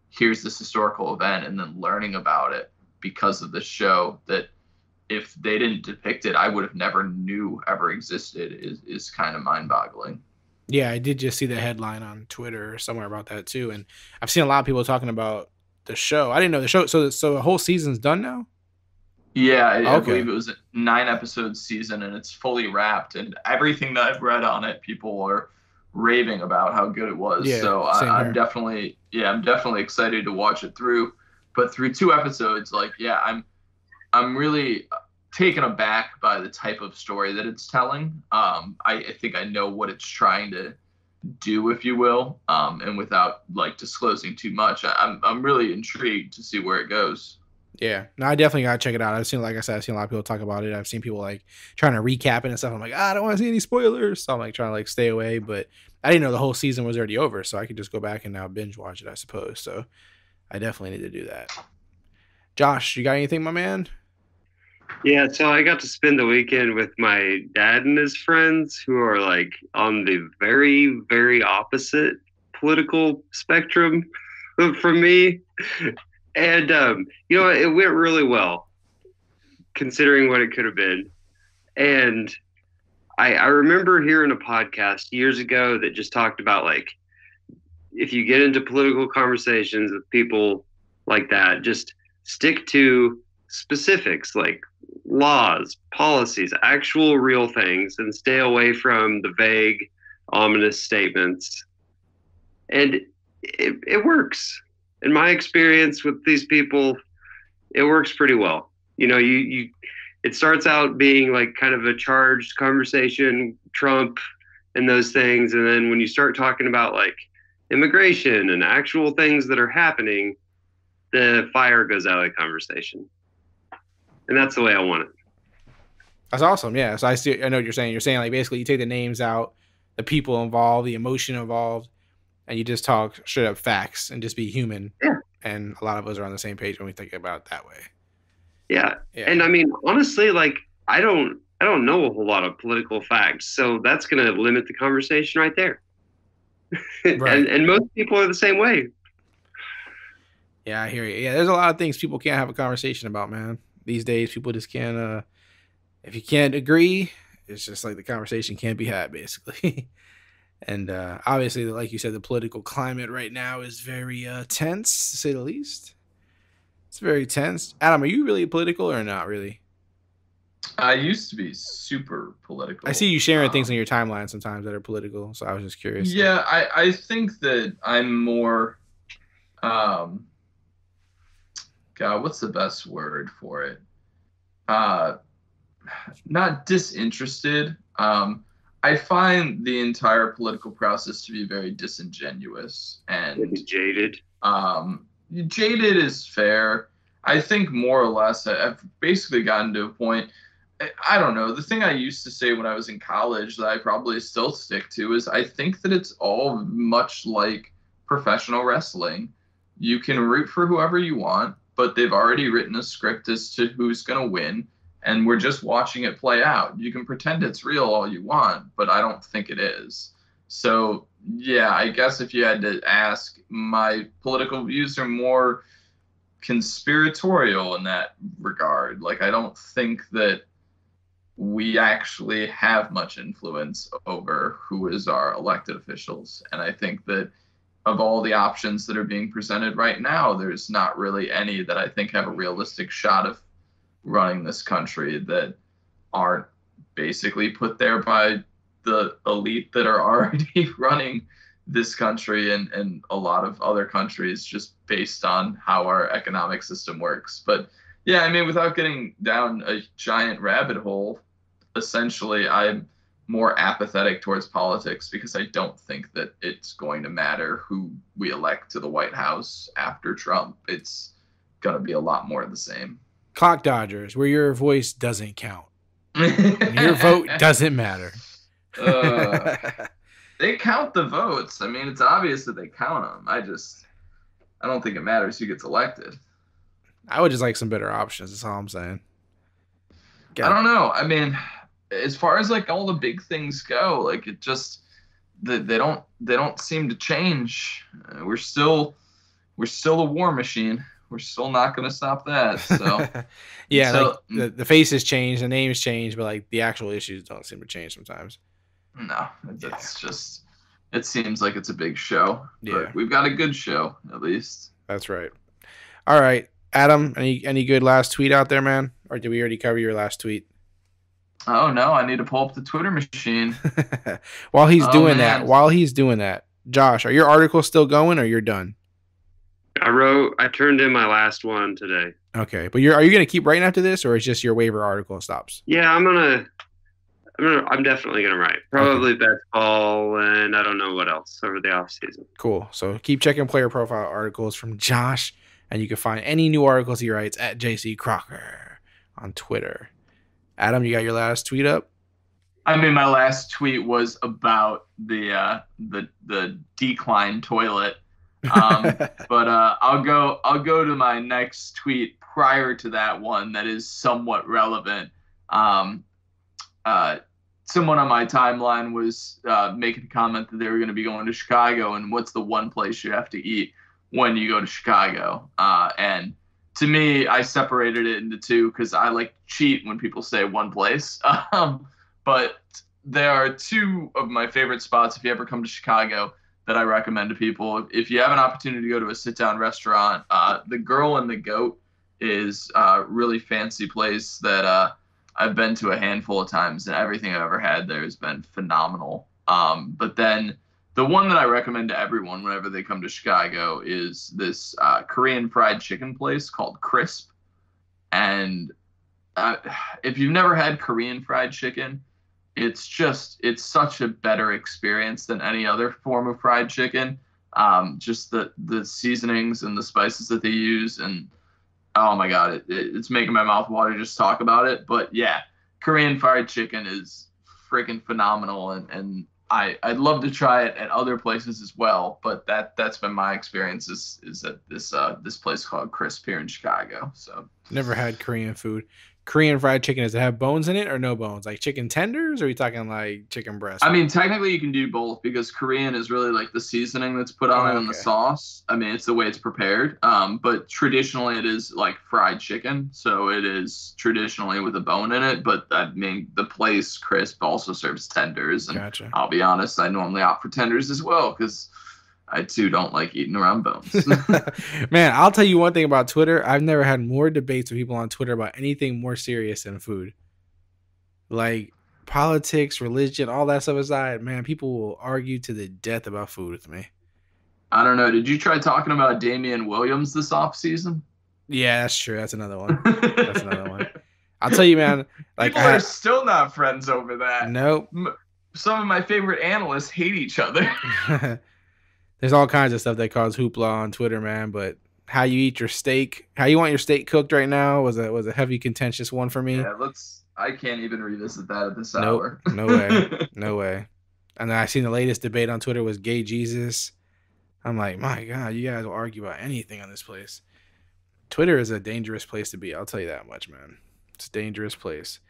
here's this historical event and then learning about it because of the show that if they didn't depict it, I would have never knew ever existed is kind of mind-boggling. Yeah, I did just see the headline on Twitter or somewhere about that too, and I've seen a lot of people talking about the show. I didn't know the show. So the whole season's done now? Yeah, I believe it was a 9-episode season, and it's fully wrapped. And everything that I've read on it, people are raving about how good it was. Yeah, so I'm definitely excited to watch it through. But through 2 episodes, like, yeah, I'm really taken aback by the type of story that it's telling. I think I know what it's trying to do, if you will, and without like disclosing too much, I'm really intrigued to see where it goes. Yeah, no, I definitely gotta check it out. I've seen a lot of people talk about it. I've seen people like trying to recap it and stuff. I'm like, I don't want to see any spoilers, so I'm like trying to like stay away. But I didn't know the whole season was already over, so I could just go back and now binge watch it, I suppose. So I definitely need to do that. Josh, you got anything, my man? Yeah, so I got to spend the weekend with my dad and his friends who are like on the very, very opposite political spectrum from me. And, it went really well considering what it could have been. And I remember hearing a podcast years ago that just talked about like, if you get into political conversations with people like that, just stick to specifics like laws, policies, actual real things, and stay away from the vague, ominous statements. And it works. In my experience with these people, it works pretty well. It starts out being like kind of a charged conversation, Trump and those things. And then when you start talking about like immigration and actual things that are happening, the fire goes out of the conversation. And that's the way I want it. That's awesome. Yeah. So I know what you're saying. You're saying like basically you take the names out, the people involved, the emotion involved, and you just talk straight up facts and just be human. Yeah. And a lot of us are on the same page when we think about it that way. Yeah. And I mean, honestly, like I don't know a whole lot of political facts, so that's going to limit the conversation right there. Right. and most people are the same way. Yeah, I hear you. Yeah, there's a lot of things people can't have a conversation about, man. These days, people just can't. If you can't agree, it's just like the conversation can't be had, basically. And obviously, like you said, the political climate right now is very tense, to say the least. It's very tense. Adam, are you really political or not really? I used to be super political. I see you sharing things on your timeline sometimes that are political, so I was just curious. Yeah, I think that I'm more. God, what's the best word for it? Not disinterested. I find the entire political process to be very disingenuous and maybe jaded. Jaded is fair. I think more or less I've basically gotten to a point. I don't know. The thing I used to say when I was in college that I probably still stick to is I think that it's all much like professional wrestling. You can root for whoever you want, but they've already written a script as to who's going to win, and we're just watching it play out. You can pretend it's real all you want, but I don't think it is. So, yeah, I guess if you had to ask, my political views are more conspiratorial in that regard. Like, I don't think that we actually have much influence over who is our elected officials. And I think that of all the options that are being presented right now, there's not really any that I think have a realistic shot of running this country that aren't basically put there by the elite that are already running this country and a lot of other countries just based on how our economic system works. But yeah, I mean, without getting down a giant rabbit hole, essentially I'm more apathetic towards politics because I don't think that it's going to matter who we elect to the White House after Trump. It's going to be a lot more of the same. Clock Dodgers, where your voice doesn't count. Your vote doesn't matter. They count the votes. I mean, it's obvious that they count them. I don't think it matters who gets elected. I would just like some better options. That's all I'm saying. I don't know. I mean, as far as like all the big things go, like it just they don't seem to change. We're still a war machine. We're still not going to stop that. So yeah, so, like the faces change, the names change, but like the actual issues don't seem to change sometimes. No, it's just it seems like it's a big show. Yeah, but we've got a good show at least. That's right. All right, Adam, any good last tweet out there, man? Or did we already cover your last tweet? Oh no, I need to pull up the Twitter machine. While he's doing that, Josh, are your articles still going or you're done? I turned in my last one today. Okay, but are you going to keep writing after this, or is just your waiver article stops? Yeah, I'm definitely gonna write. Probably best ball, and I don't know what else over the off season. Cool. So keep checking player profile articles from Josh, and you can find any new articles he writes at JC Crocker on Twitter. Adam, you got your last tweet up? I mean, my last tweet was about the decline toilet. But I'll go to my next tweet prior to that one that is somewhat relevant. Someone on my timeline was making a comment that they were going to be going to Chicago, and what's the one place you have to eat when you go to Chicago? And to me, I separated it into two because I like to cheat when people say one place. But there are two of my favorite spots if you ever come to Chicago that I recommend to people. If you have an opportunity to go to a sit-down restaurant, the Girl and the Goat is a really fancy place that I've been to a handful of times, and everything I've ever had there has been phenomenal. But then the one that I recommend to everyone whenever they come to Chicago is this Korean fried chicken place called Crisp. And if you've never had Korean fried chicken, it's such a better experience than any other form of fried chicken. Just the seasonings and the spices that they use, and oh my God, it's making my mouth water just talk about it. But yeah, Korean fried chicken is freaking phenomenal, and I'd love to try it at other places as well. But that's been my experience is at this place called Crisp here in Chicago. So never had Korean food. Korean fried chicken, does it have bones in it or no bones? Like chicken tenders, or are we talking like chicken breast? I mean, technically you can do both because Korean is really like the seasoning that's put on it and the sauce. I mean, it's the way it's prepared. But traditionally it is like fried chicken. So it is traditionally with a bone in it. But I mean, the place Crisp also serves tenders. And gotcha. I'll be honest, I normally opt for tenders as well because I too don't like eating around bones. Man, I'll tell you one thing about Twitter. I've never had more debates with people on Twitter about anything more serious than food. Like politics, religion, all that stuff aside, man, people will argue to the death about food with me. I don't know. Did you try talking about Damian Williams this offseason? Yeah, that's true. That's another one. I'll tell you, man. Like, people are still not friends over that. Nope. Some of my favorite analysts hate each other. There's all kinds of stuff that cause hoopla on Twitter, man. But how you eat your steak, how you want your steak cooked right now was a heavy contentious one for me. Yeah, I can't even revisit that at this hour. No way. No way. And then I seen the latest debate on Twitter was gay Jesus. I'm like, my God, you guys will argue about anything on this place. Twitter is a dangerous place to be. I'll tell you that much, man. It's a dangerous place.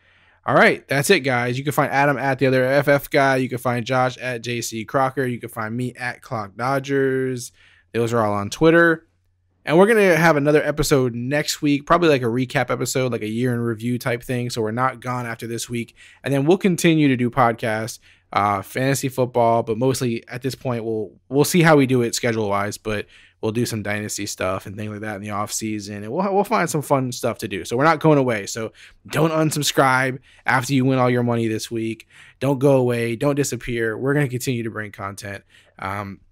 All right, that's it, guys. You can find Adam at the other FF guy. You can find Josh at JC Crocker. You can find me at Clock Dodgers. Those are all on Twitter. And we're going to have another episode next week, probably like a recap episode, like a year in review type thing. So we're not gone after this week. And then we'll continue to do podcasts, fantasy football, but mostly at this point, we'll see how we do it schedule-wise. But we'll do some dynasty stuff and things like that in the off season, and we'll find some fun stuff to do. So we're not going away. So don't unsubscribe after you win all your money this week. Don't go away. Don't disappear. We're going to continue to bring content.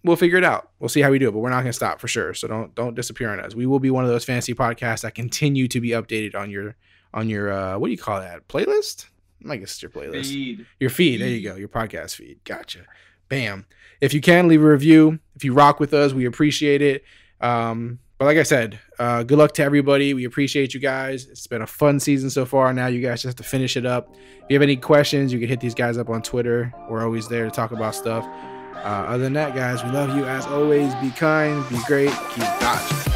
We'll figure it out. We'll see how we do it, but we're not going to stop for sure. So don't disappear on us. We will be one of those fantasy podcasts that continue to be updated on your what do you call that? Playlist? I guess it's your playlist. Feed. Your feed. There you go. Your podcast feed. Gotcha. Bam. If you can, leave a review. If you rock with us, we appreciate it. But like I said, good luck to everybody. We appreciate you guys. It's been a fun season so far. Now you guys just have to finish it up. If you have any questions, you can hit these guys up on Twitter. We're always there to talk about stuff. Other than that, guys, we love you as always. Be kind, be great, keep dodging.